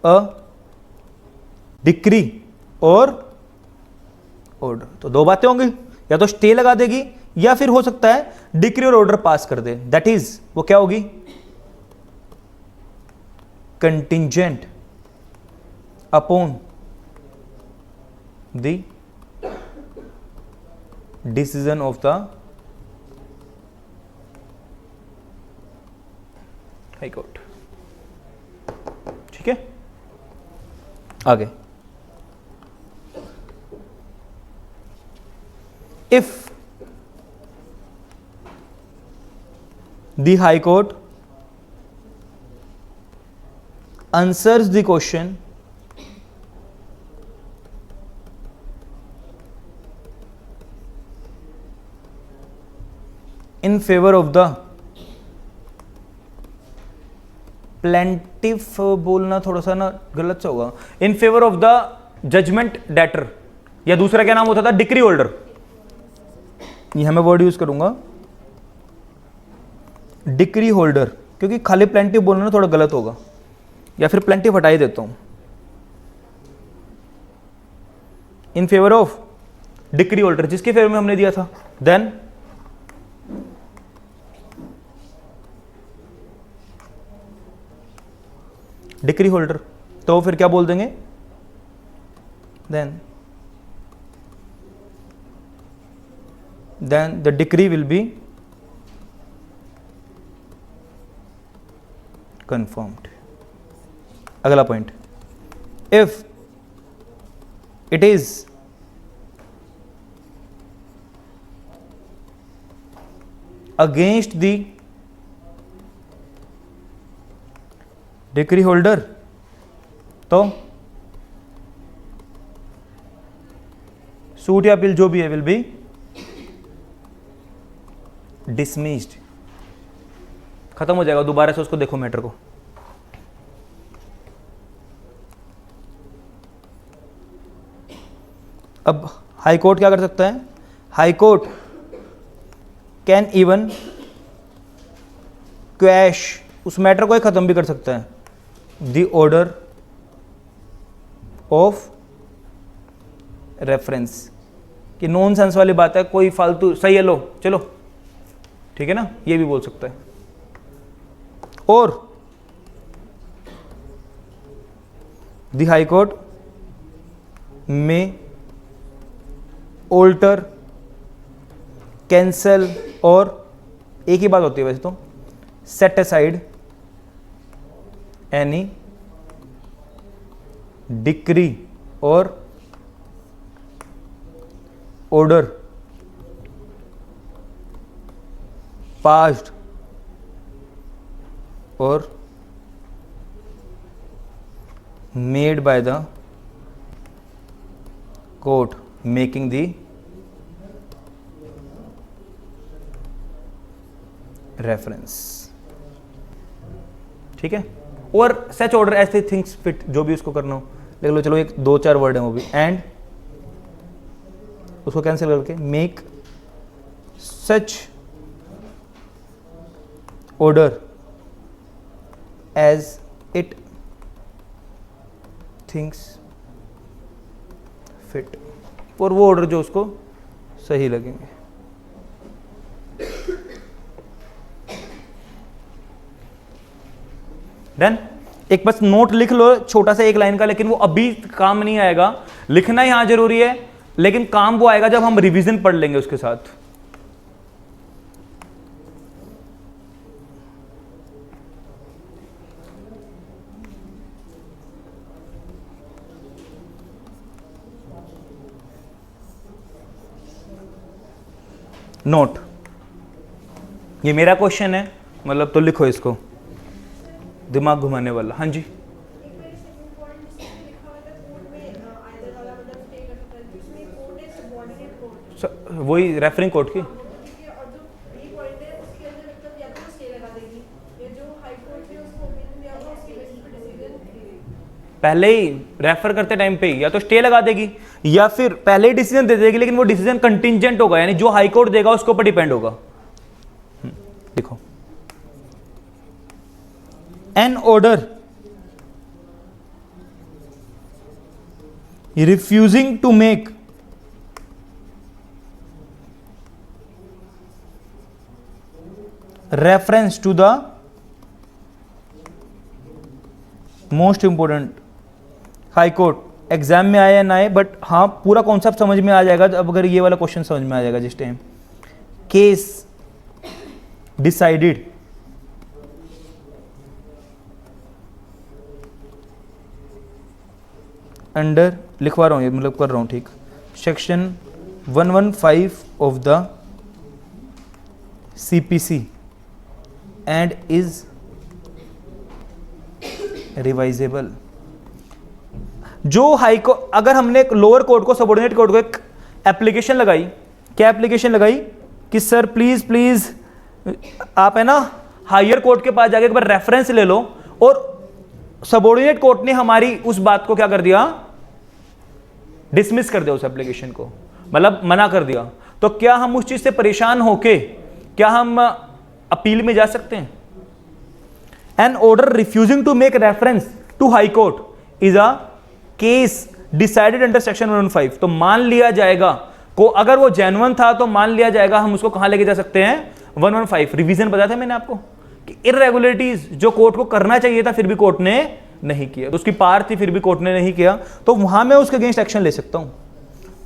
अ डिक्री और ऑर्डर। तो दो बातें होंगी, या तो स्टे लगा देगी या फिर हो सकता है डिक्री और ऑर्डर पास कर दे। दैट इज वो क्या होगी, contingent upon the decision of the High Court. ठीक है, आगे. If the High Court answers the question in favor of the plaintiff, बोलना थोड़ा सा ना गलत सा होगा, in favour of the judgment debtor, या दूसरा क्या नाम होता था, डिक्री होल्डर. यहां मैं वर्ड यूज करूंगा डिक्री होल्डर, क्योंकि खाली प्लेंटिफ बोलना ना थोड़ा गलत होगा, या फिर प्लेंटिफ हटा ही देता हूं. इन फेवर ऑफ डिक्री होल्डर, जिसके फेवर में हमने दिया था, देन डिक्री होल्डर, तो फिर क्या बोल देंगे, then the decree will be confirmed. अगला point, if it is against the decree holder, तो सूट या अपील जो भी है विल बी डिसमिस्ड. खत्म हो जाएगा, दोबारा से उसको देखो मैटर को. अब हाई कोर्ट क्या कर सकता है, high court can even quash, उस मैटर को ही खत्म भी कर सकता है, द ऑर्डर ऑफ रेफरेंस. कि नॉन सेंस वाली बात है, कोई फालतू, सही है, लो चलो, ठीक है ना, ये भी बोल सकता है. और द हाई कोर्ट में ऑल्टर, कैंसल, और एक ही बात होती है वैसे तो, सेट असाइड एनी डिक्री और ऑर्डर पास्ड और made by the court making the reference. ठीक है, और सच ऑर्डर ऐसे थिंग्स फिट, जो भी उसको करना हो, देख लो. चलो एक दो चार वर्ड है वो भी, एंड उसको कैंसिल करके make such order as it thinks fit, और वो ऑर्डर जो उसको सही लगेंगे. डन. एक बस नोट लिख लो छोटा सा, एक लाइन का, लेकिन वो अभी काम नहीं आएगा. लिखना यहां जरूरी है, लेकिन काम वो आएगा जब हम रिवीजन पढ़ लेंगे उसके साथ. नोट, ये मेरा क्वेश्चन है, मतलब तो लिखो इसको, दिमाग घुमाने वाला. हाँ जी, वही रेफरिंग कोर्ट की. पहले ही रेफर करते टाइम पे या तो स्टे लगा देगी, या फिर पहले ही डिसीजन दे देगी, लेकिन वो डिसीजन कंटिंजेंट होगा, यानी जो हाई कोर्ट देगा उसके ऊपर डिपेंड होगा. देखो, an order refusing to make reference to the most important high court exam में आए या ना आए, बट हाँ पूरा कॉन्सेप्ट समझ में आ जाएगा अब अगर ये वाला क्वेश्चन समझ में आ जाएगा जिस टाइम केस डिसाइडेड अंडर, लिखवा रहा हूँ ये मतलब कर रहा हूँ ठीक, section 115 of the CPC and is revisable. जो हाई को अगर हमने एक लोअर कोर्ट को सबऑर्डिनेट कोर्ट को एक एप्लीकेशन लगाई, क्या एप्लीकेशन लगाई कि सर प्लीज प्लीज आप है ना हायर कोर्ट के पास जाके एक बार रेफरेंस ले लो, और सबऑर्डिनेट कोर्ट ने हमारी उस बात को क्या कर दिया, डिसमिस कर दिया उस एप्लीकेशन को, मतलब मना कर दिया, तो क्या हम उस चीज से परेशान होके क्या हम अपील में जा सकते हैं? An order refusing to make reference to high court is a case decided under section 115। तो मान लिया जाएगा को अगर वो जेन्युइन था तो मान लिया जाएगा हम उसको कहां लेके जा सकते हैं, 115। रिवीजन बताया था मैंने आपको कि इररेगुलरिटीज जो कोर्ट को करना चाहिए था फिर भी कोर्ट ने नहीं किया, तो उसकी पार थी फिर भी कोर्ट ने नहीं किया, तो वहां मैं उसके अगेंस्ट एक्शन ले सकता हूं।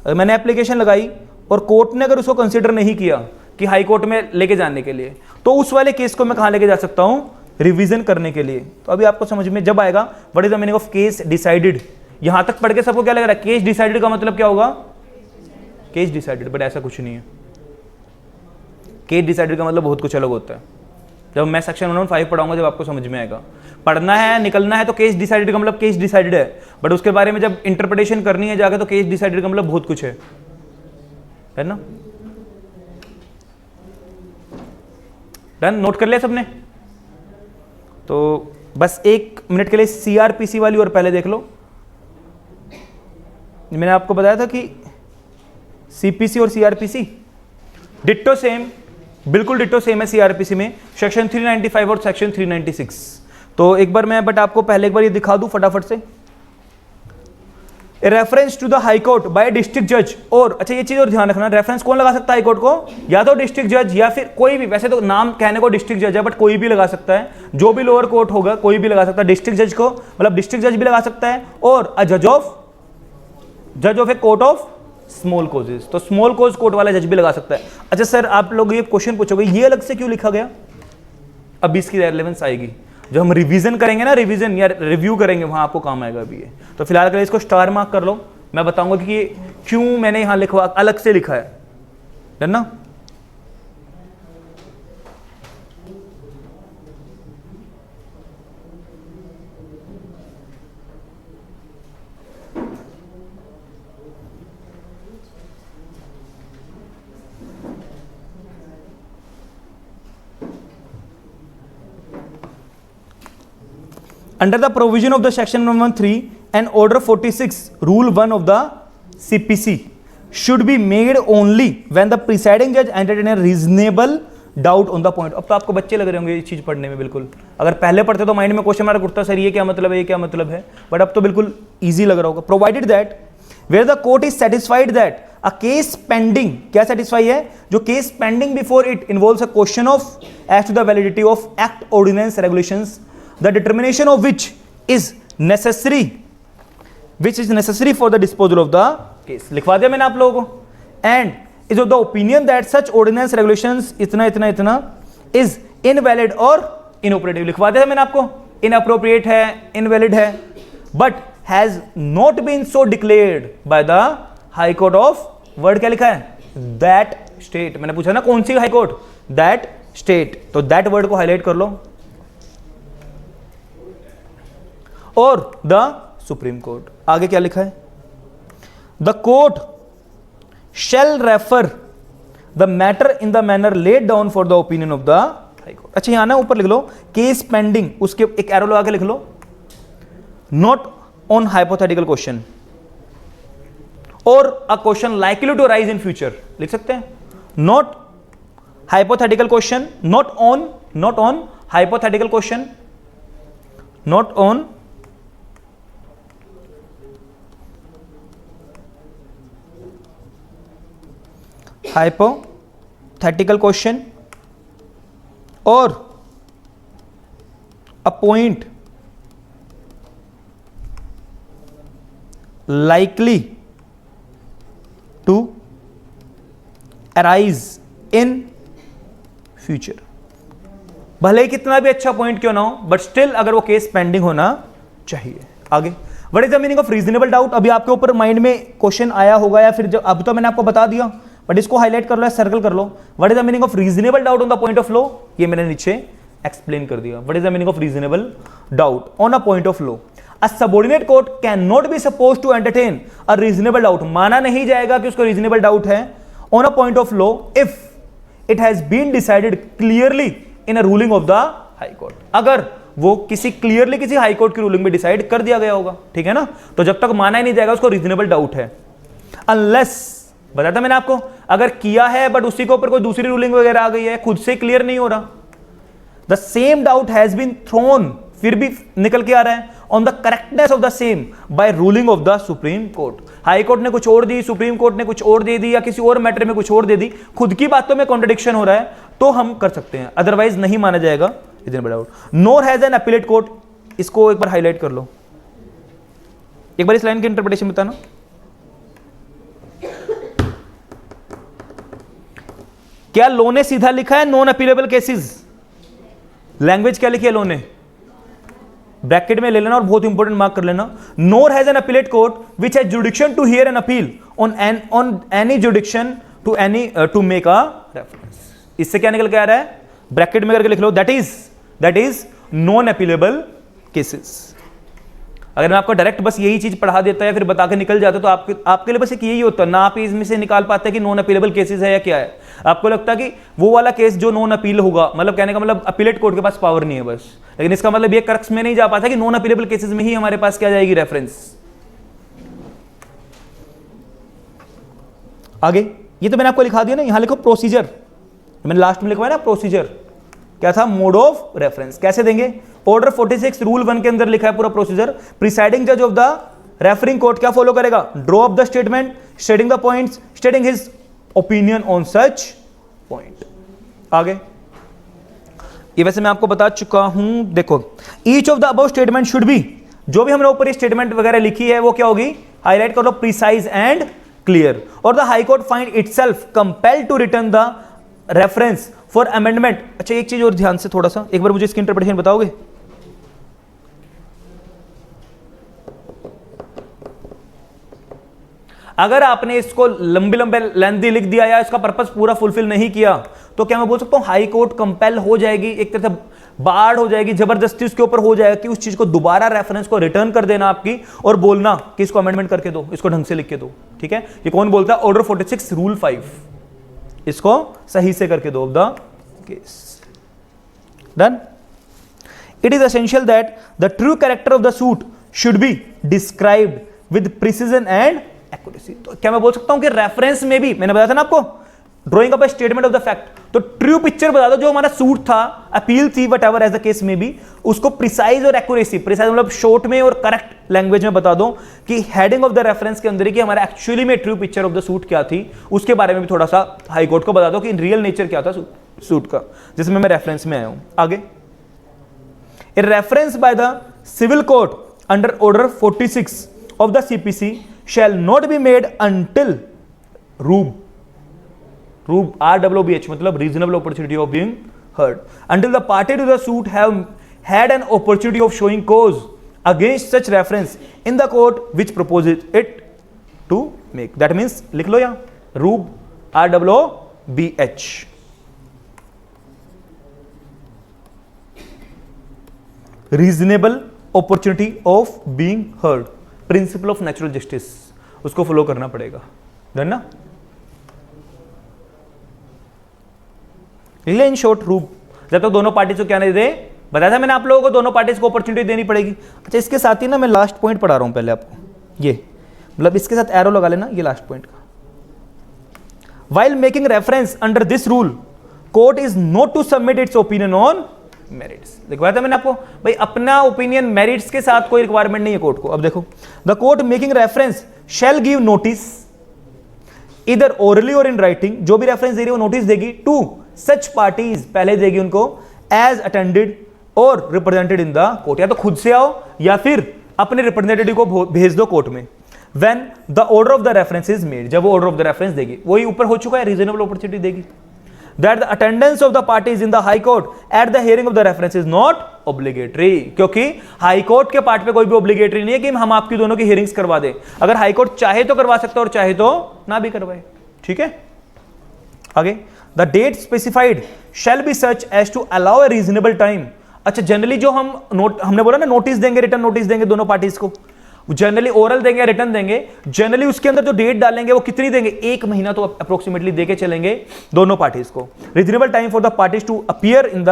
अगर मैंने एप्लीकेशन लगाई और कोर्ट ने अगर उसको कंसिडर नहीं किया कि हाई कोर्ट में लेके जाने के लिए, तो उस वाले केस को मैं कहां लेके जा सकता हूं, रिवीजन करने के लिए। तो अभी आपको समझ में जब आएगा what is the meaning of case decided. यहां तक पढ़ के सबको क्या लग रहा है, केस डिसाइडेड का मतलब क्या होगा, केस डिसाइडेड, बट ऐसा कुछ नहीं है। केस डिसाइडेड का मतलब बहुत कुछ अलग होता है। जब मैं सेक्शन 115 पढ़ाऊंगा जब आपको समझ में आएगा, पढ़ना है निकलना है तो केस डिसाइडेड का मतलब केस डिसाइडेड है, बट उसके बारे में जब इंटरप्रिटेशन करनी है जाके तो केस डिसाइडेड का मतलब बहुत कुछ है ना। डन, नोट कर लिया सबने? तो बस 1 मिनट के लिए CRPC वाली और पहले देख लो। मैंने आपको बताया था कि CPC और CRPC डिट्टो सेम, बिल्कुल डिट्टो सेम है CRPC में, सेक्शन 395 और सेक्शन 396। तो एक बार मैं बट आपको पहले एक बार ये दिखा दूं फटाफट से। Reference to the high court by district जज, और अच्छा ये चीज और ध्यान रखना, रेफरेंस कौन लगा सकता है हाई कोर्ट को, या तो डिस्ट्रिक्ट जज या फिर कोई भी, वैसे तो नाम कहने को डिस्ट्रिक्ट जज है बट कोई भी लगा सकता है, जो भी लोअर कोर्ट होगा कोई भी लगा सकता है। डिस्ट्रिक्ट जज को मतलब डिस्ट्रिक्ट जज भी लगा सकता है, और अ जज of a court of small causes, तो स्मॉल कोज कोर्ट वाला जज भी लगा सकता है। अच्छा सर आप लोग ये क्वेश्चन पूछोगे ये अलग से क्यों लिखा गया, अभी इसकी रेलेवेंस आएगी जब हम रिवीजन करेंगे ना, रिवीजन या रिव्यू करेंगे वहां आपको काम आएगा अभी ये। तो फिलहाल के लिए इसको स्टार मार्क कर लो, मैं बताऊंगा कि ये क्यों मैंने यहां लिखवा अलग से लिखा है ना। Under the provision of the section 113 and order 46 rule 1 of the CPC should be made only when the presiding judge entertain a reasonable doubt on the point। अब तो आपको बच्चे लग रहे होंगे ये चीज पढ़ने में, बिल्कुल अगर पहले पढ़ते तो माइंड में क्वेश्चन मार्क उठता सर ये क्या मतलब है, ये क्या मतलब है, बट अब तो बिल्कुल इजी लग रहा होगा। Provided that where the court is satisfied that a case pending, क्या satisfy है, जो case pending before it involves a question of as to the validity of act, ordinance, regulations, the determination of which is necessary for the disposal of the case। लिखवा दिया मैंने आप लोगों को। and is of the opinion that such ordinance, regulations इतना इतना इतना is invalid और inoperative, लिखवा दिया मैंने आपको, inappropriate है, invalid है, but has not been so declared by the high court of word क्या लिखा है, that state। मैंने पूछा ना कौन सी हाई कोर्ट, that state, तो that word को हाईलाइट कर लो, और द सुप्रीम कोर्ट। आगे क्या लिखा है, the court shell refer the matter in the manner laid down for the opinion of the high court. अच्छा यहां ना ऊपर लिख लो केस पेंडिंग, उसके एक एरो लगा के लिख लो, नॉट ऑन हाइपोथेटिकल क्वेश्चन और a question likely to arise in future, लिख सकते हैं not hypothetical question, not on hypothetical question, not on hypothetical question or a point likely to arise in future। भले ही कितना भी अच्छा पॉइंट क्यों ना हो, बट स्टिल अगर वो केस पेंडिंग होना चाहिए। आगे, what is the meaning of reasonable doubt? अभी आपके ऊपर माइंड में क्वेश्चन आया होगा, या फिर जब अब तो मैंने आपको बता दिया, बट इसको हाईलाइट कर लो या सर्कल कर लो। What is the meaning of reasonable doubt on the point of law? ये मैंने नीचे एक्सप्लेन कर दिया। What is the meaning of reasonable doubt on a point of law? A subordinate court cannot be supposed to entertain a reasonable doubt, माना नहीं जाएगा कि उसको reasonable doubt है on a point of law if it has been decided clearly in a ruling of the high court। अगर वो किसी clearly किसी हाई कोर्ट की रूलिंग में डिसाइड कर दिया गया होगा, ठीक है ना, तो जब तक माना ही नहीं जाएगा उसको रीजनेबल डाउट है। अनलेस, बताया था मैंने आपको, अगर किया है बट उसी के ऊपर कोई दूसरी रूलिंग वगैरह आ गई है, खुद से क्लियर नहीं हो रहा, the same doubt has been thrown, फिर भी निकल के आ रहा है, on the correctness of the same by ruling of the supreme court. High court ने कुछ और दी, सुप्रीम कोर्ट ने कुछ और दे दी, या किसी और मैटर में कुछ और दे दी, खुद की बातों में कॉन्ट्रडिक्शन हो रहा है, तो हम कर सकते हैं, अदरवाइज नहीं माना जाएगा reasonable doubt. NOR has an appellate court, इसको एक बार हाईलाइट कर लो, एक बार इस लाइन की इंटरप्रिटेशन बताना। क्या लॉ ने सीधा लिखा है नॉन अपीलेबल केसेस? लैंग्वेज क्या लिखी है लॉ ने? ब्रैकेट में ले लेना और बहुत इंपॉर्टेंट मार्क कर लेना। Nor has an appellate court which has jurisdiction to hear an appeal on any jurisdiction to make a reference. इससे क्या निकल के आ रहा है? ब्रैकेट में करके लिख लो, that is non appealable cases. अगर मैं आपको डायरेक्ट बस यही चीज पढ़ा देता है फिर बता के निकल जाता, तो आपके लिए बस एक यही होता ना, आप इसमें से निकाल पाते कि नॉन अपीलेबल केसेस है या क्या है। आपको लगता कि वो वाला केस जो नॉन अपील होगा, मतलब कहने का मतलब अपीलेट कोर्ट के पास पावर नहीं है बस, लेकिन इसका मतलब ये क्रक्स में नहीं जा पाता कि नॉन अपीलेबल केसेस में ही हमारे पास क्या जाएगी रेफरेंस। आगे, ये तो मैंने आपको लिखा दिया ना, यहां लिखो प्रोसीजर, मैंने लास्ट में लिखवाया ना प्रोसीजर, क्या था? Mode of reference. कैसे देंगे? ऑर्डर 46 रूल 1 के अंदर लिखा है पूरा प्रोसीजर। प्रिसाइडिंग जज ऑफ द रेफरिंग कोर्ट क्या फॉलो करेगा? Draw up the statement, stating the points, स्टेटिंग his opinion on such point. आगे, ये वैसे मैं आपको बता चुका हूं, देखो, each of the above statement should be, जो भी हमने ऊपर ये स्टेटमेंट वगैरह लिखी है वो क्या होगी? हाईलाइट कर लो, प्रिसाइज एंड क्लियर। और the high court find itself compelled to return the reference for amendment. अच्छा, एक चीज और ध्यान से थोड़ा सा, एक बार मुझे इसकी इंटरप्रिटेशन बताओगे? अगर आपने इसको लंबे लेंथी लिख दिया या इसका पर्पस पूरा फुलफिल नहीं किया, तो क्या मैं बोल सकता हूं हाई कोर्ट कंपेल हो जाएगी, एक तरह से बाढ़ हो जाएगी, जबरदस्ती उसके ऊपर हो जाएगा कि उस चीज को दोबारा रेफरेंस को रिटर्न कर देना आपकी, और बोलना कि इसको अमेंडमेंट करके दो, इसको ढंग से लिख के दो। ठीक है, ये कौन बोलता है? ऑर्डर 46 रूल 5, इसको सही से करके दो of the case. Done. It is essential that the true character of the suit should be described with precision and accuracy. तो क्या मैं बोल सकता हूं कि रेफरेंस में भी, मैंने बताया था ना आपको, drawing up a statement of the fact, तो ट्रू पिक्चर बता दो जो हमारा सूट था, अपील थी, whatever as the case में भी, उसको प्रिसाइज और एक्यूरेसी, प्रिसाइज मतलब शॉर्ट में और करेक्ट लैंग्वेज में बता दो कि हेडिंग ऑफ द रेफरेंस के अंदर ही कि हमारा एक्चुअली में true picture of the suit क्या थी, उसके बारे में भी थोड़ा सा हाई कोर्ट को बता दो कि इन रियल नेचर क्या था सूट का, जिसमें मैं रेफरेंस में आया हूं। आगे, a reference by the civil court under order 46 of the CPC shall not be made until RWBH मतलब reasonable opportunity of being heard, until the party to the suit have had an opportunity of showing cause against such reference in the court which proposes it to make। that means लिख लो यहाँ RWBH, reasonable opportunity of being heard, principle of natural justice, उसको follow करना पड़ेगा। Done ना? In short रूप, जब तक दोनों पार्टी को क्या नहीं दे, बताया था मैंने आप लोगों को, दोनों पार्टीज को अपॉर्चुनिटी देनी पड़ेगी। अच्छा, इसके साथ ही ना मैं लास्ट पॉइंट पढ़ा रहा हूं पहले आपको, ये मतलब इसके साथ एरो लगा लेना, ये लास्ट पॉइंट का। While making reference under this rule, court is not to submit its opinion on merits. लिखवाया था मैंने आपको, भाई अपना ओपिनियन मेरिट्स के साथ कोई रिक्वायरमेंट नहीं है कोर्ट को। अब देखो, the court making reference shell give notice इधर ओरली और इन राइटिंग, जो भी रेफरेंस दे रही है वो नोटिस देगी टू सच पार्टीज, पहले देगी उनको, एज अटेंडेड और रिप्रेजेंटेड इन द कोर्ट, या तो खुद से आओ या फिर अपने रिप्रेजेंटेटिव को भेज दो कोर्ट में। When the order of the reference is made, जब वो ऑर्डर ऑफ द रेफरेंस देगी, वही ऊपर हो चुका है, रीजनेबल अपॉर्चुनिटी देगी। That the attendance of the parties in the high court at the hearing of the reference is not obligatory, क्योंकि हाई कोर्ट के पार्ट पे कोई भी ऑब्लिगेटरी नहीं है कि हम आपकी दोनों की हियरिंग्स करवा दें। अगर हाई कोर्ट चाहे तो करवा सकता है और चाहे तो ना भी करवाए। ठीक है, आगे, the date specified shall be such as to allow a reasonable time. अच्छा, जनरली जो हमने बोला ना नोटिस देंगे, रिटर्न नोटिस देंगे दोनों पार्टीज को, जनरली ओरल देंगे, रिटर्न देंगे, जनरली उसके अंदर जो डेट डालेंगे वो कितनी देंगे, 1 महीना तो अप्रोक्सीमेटली देके चलेंगे दोनों पार्टीज को। Reasonable time for the parties to appear in the,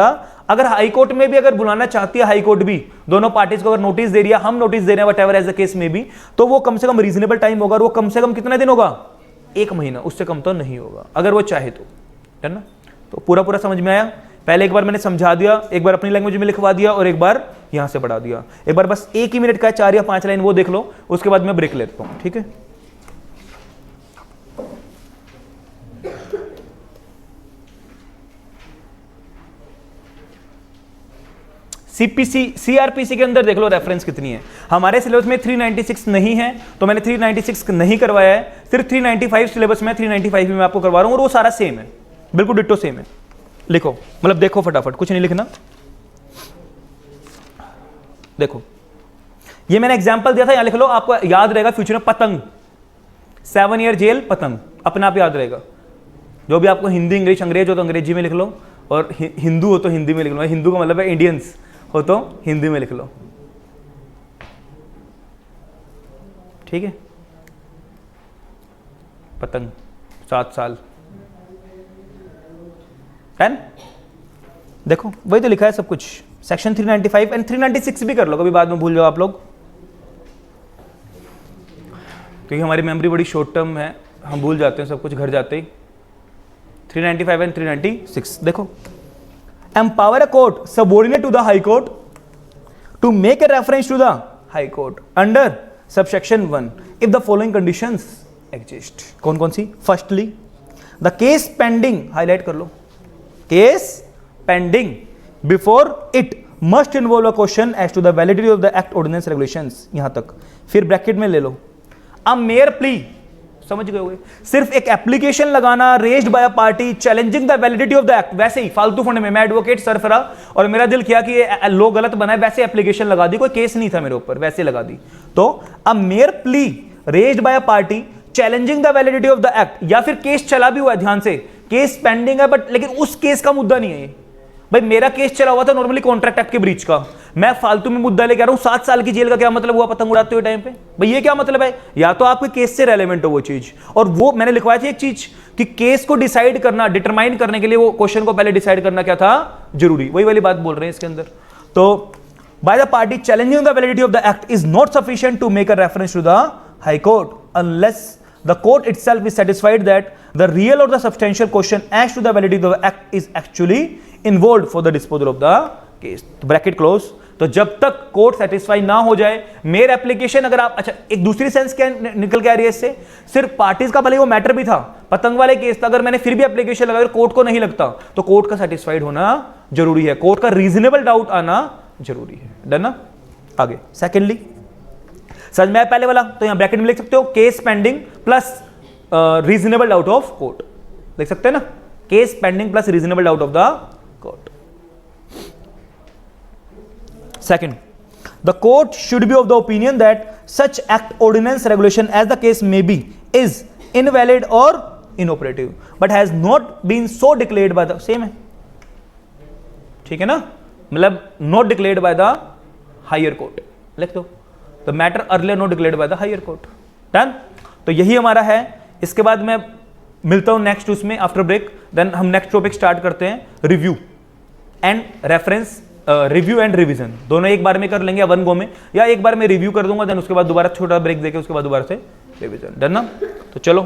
अगर हाई कोर्ट में भी अगर बुलाना चाहती है हाई कोर्ट भी दोनों पार्टीज को, अगर नोटिस दे रही है, हम नोटिस दे रहे हैं, व्हाटएवर एज द केस में भी, तो वो कम से कम रीजनेबल टाइम होगा, और वो कम से कम कितना दिन होगा, 1 महीना, उससे कम तो नहीं होगा अगर वो चाहे तो, है ना। तो पूरा पूरा समझ में आया। पहले एक बार मैंने समझा दिया, एक बार अपनी लैंग्वेज में लिखवा दिया और एक बार यहां से बढ़ा दिया। एक बार बस 1 ही मिनट का 4 या 5 लाइन वो देख लो, उसके बाद मैं ब्रेक लेता हूं। ठीक है, सीपीसी सीआरपीसी के अंदर देख लो रेफरेंस कितनी है। हमारे सिलेबस में 396 नहीं है, तो मैंने 396 नहीं करवाया है, सिर्फ 395 सिलेबस में 395 में मैं आपको करवा रहा हूं, और वो सारा सेम है, बिल्कुल डिट्टो सेम है। लिखो, मतलब देखो फटाफट, कुछ नहीं लिखना। देखो, ये मैंने एग्जांपल दिया था, यहां लिख लो, आपको याद रहेगा फ्यूचर में। पतंग, 7 ईयर जेल, पतंग, अपने आप याद रहेगा। जो भी आपको हिंदी इंग्लिश अंग्रेज हो तो अंग्रेजी में लिख लो, और हिंदू हो तो हिंदी में लिख लो। हिंदू का मतलब है इंडियंस हो तो हिंदी में लिख लो। ठीक है, पतंग 7 साल, 10। देखो वही तो लिखा है सब कुछ, सेक्शन 395 एंड 396 भी कर लो, कभी बाद में भूल जाओ आप लोग, क्योंकि हमारी मेमोरी बड़ी शॉर्ट टर्म है, हम भूल जाते हैं सब कुछ घर जाते ही। 395 एंड 396 देखो, empower a court subordinate to the high court to make a reference to the high court under subsection 1 if the following conditions exist। कौन कौन सी? Firstly, the case pending, highlight कर लो, case pending before it must involve a question as to the validity of the act ordinance regulations, यहां तक। फिर bracket में ले लो, अ मेयर प्ली, समझ गए होंगे, सिर्फ एक एप्लीकेशन लगाना raised by a party challenging the validity of the act. वैसे ही फालतू फंड में मैं एडवोकेट सरफरा और मेरा दिल किया कि ये लो गलत बना है, वैसे एप्लीकेशन लगा दी, कोई केस नहीं था मेरे ऊपर, वैसे लगा दी। तो a mere plea raised by a party challenging the validity of the act, या फिर केस चला भी हुआ है, ध्यान से, केस पेंडिंग है बट लेकिन उस केस का मुद्दा नहीं है ये। भाई मेरा केस चला हुआ था नॉर्मली कॉन्ट्रैक्ट एक्ट के ब्रीच का, मैं फालतू में मुद्दा लेके आ रहा हूं, 7 साल की जेल का क्या मतलब हुआ पतंग उड़ाते हुए टाइम पे? भाई ये क्या मतलब है? या तो आपके केस से रेलेवेंट हो वो चीज, और वो मैंने लिखवाया था एक चीज कि केस को डिसाइड करना, डिटरमाइन करने के लिए वो क्वेश्चन को पहले डिसाइड करना क्या था, जरूरी। वही वाली बात बोल रहे हैं इसके अंदर। तो by the party challenging the validity of the act is not sufficient to make a reference to the high court unless the court itself is satisfied that the real or the substantial question as to the validity of the act is actually involved for the disposal of the case। तो bracket close. तो जब तक court satisfy ना हो जाए, mayor application अगर आप, अच्छा एक दूसरी सेंस क्या निकल के आ रही है इससे, सिर्फ पार्टीज का भले वो मैटर भी था, पतंग वाले केस था, अगर मैंने फिर भी एप्लीकेशन लगाया कोर्ट को नहीं लगता, तो कोर्ट का सेटिस्फाइड होना जरूरी है, कोर्ट का रीजनेबल डाउट आना जरूरी है। डन ना? आगे सेकेंडली, समझ में आया पहले वाला? तो यहां ब्रैकेट में लिख सकते हो case pending plus reasonable doubt of court, लिख सकते हैं ना, case pending plus reasonable doubt of the court. Second, the court should be of the opinion that such act ordinance regulation as the case may be is invalid और inoperative but has not been so declared by the, same है, ठीक है ना, मतलब not declared by the higher court, लिख दो, the matter earlier not declared by the higher court. Done? तो यही हमारा है। इसके बाद मैं मिलता हूं नेक्स्ट उसमें आफ्टर ब्रेक, देन हम नेक्स्ट टॉपिक स्टार्ट करते हैं, review and reference, review and revision, दोनों एक बार में कर लेंगे, वन गो में, या एक बार में रिव्यू कर दूंगा, देन उसके बाद दोबारा छोटा ब्रेक देके उसके बाद दोबारा से रिवीजन। डन ना? तो चलो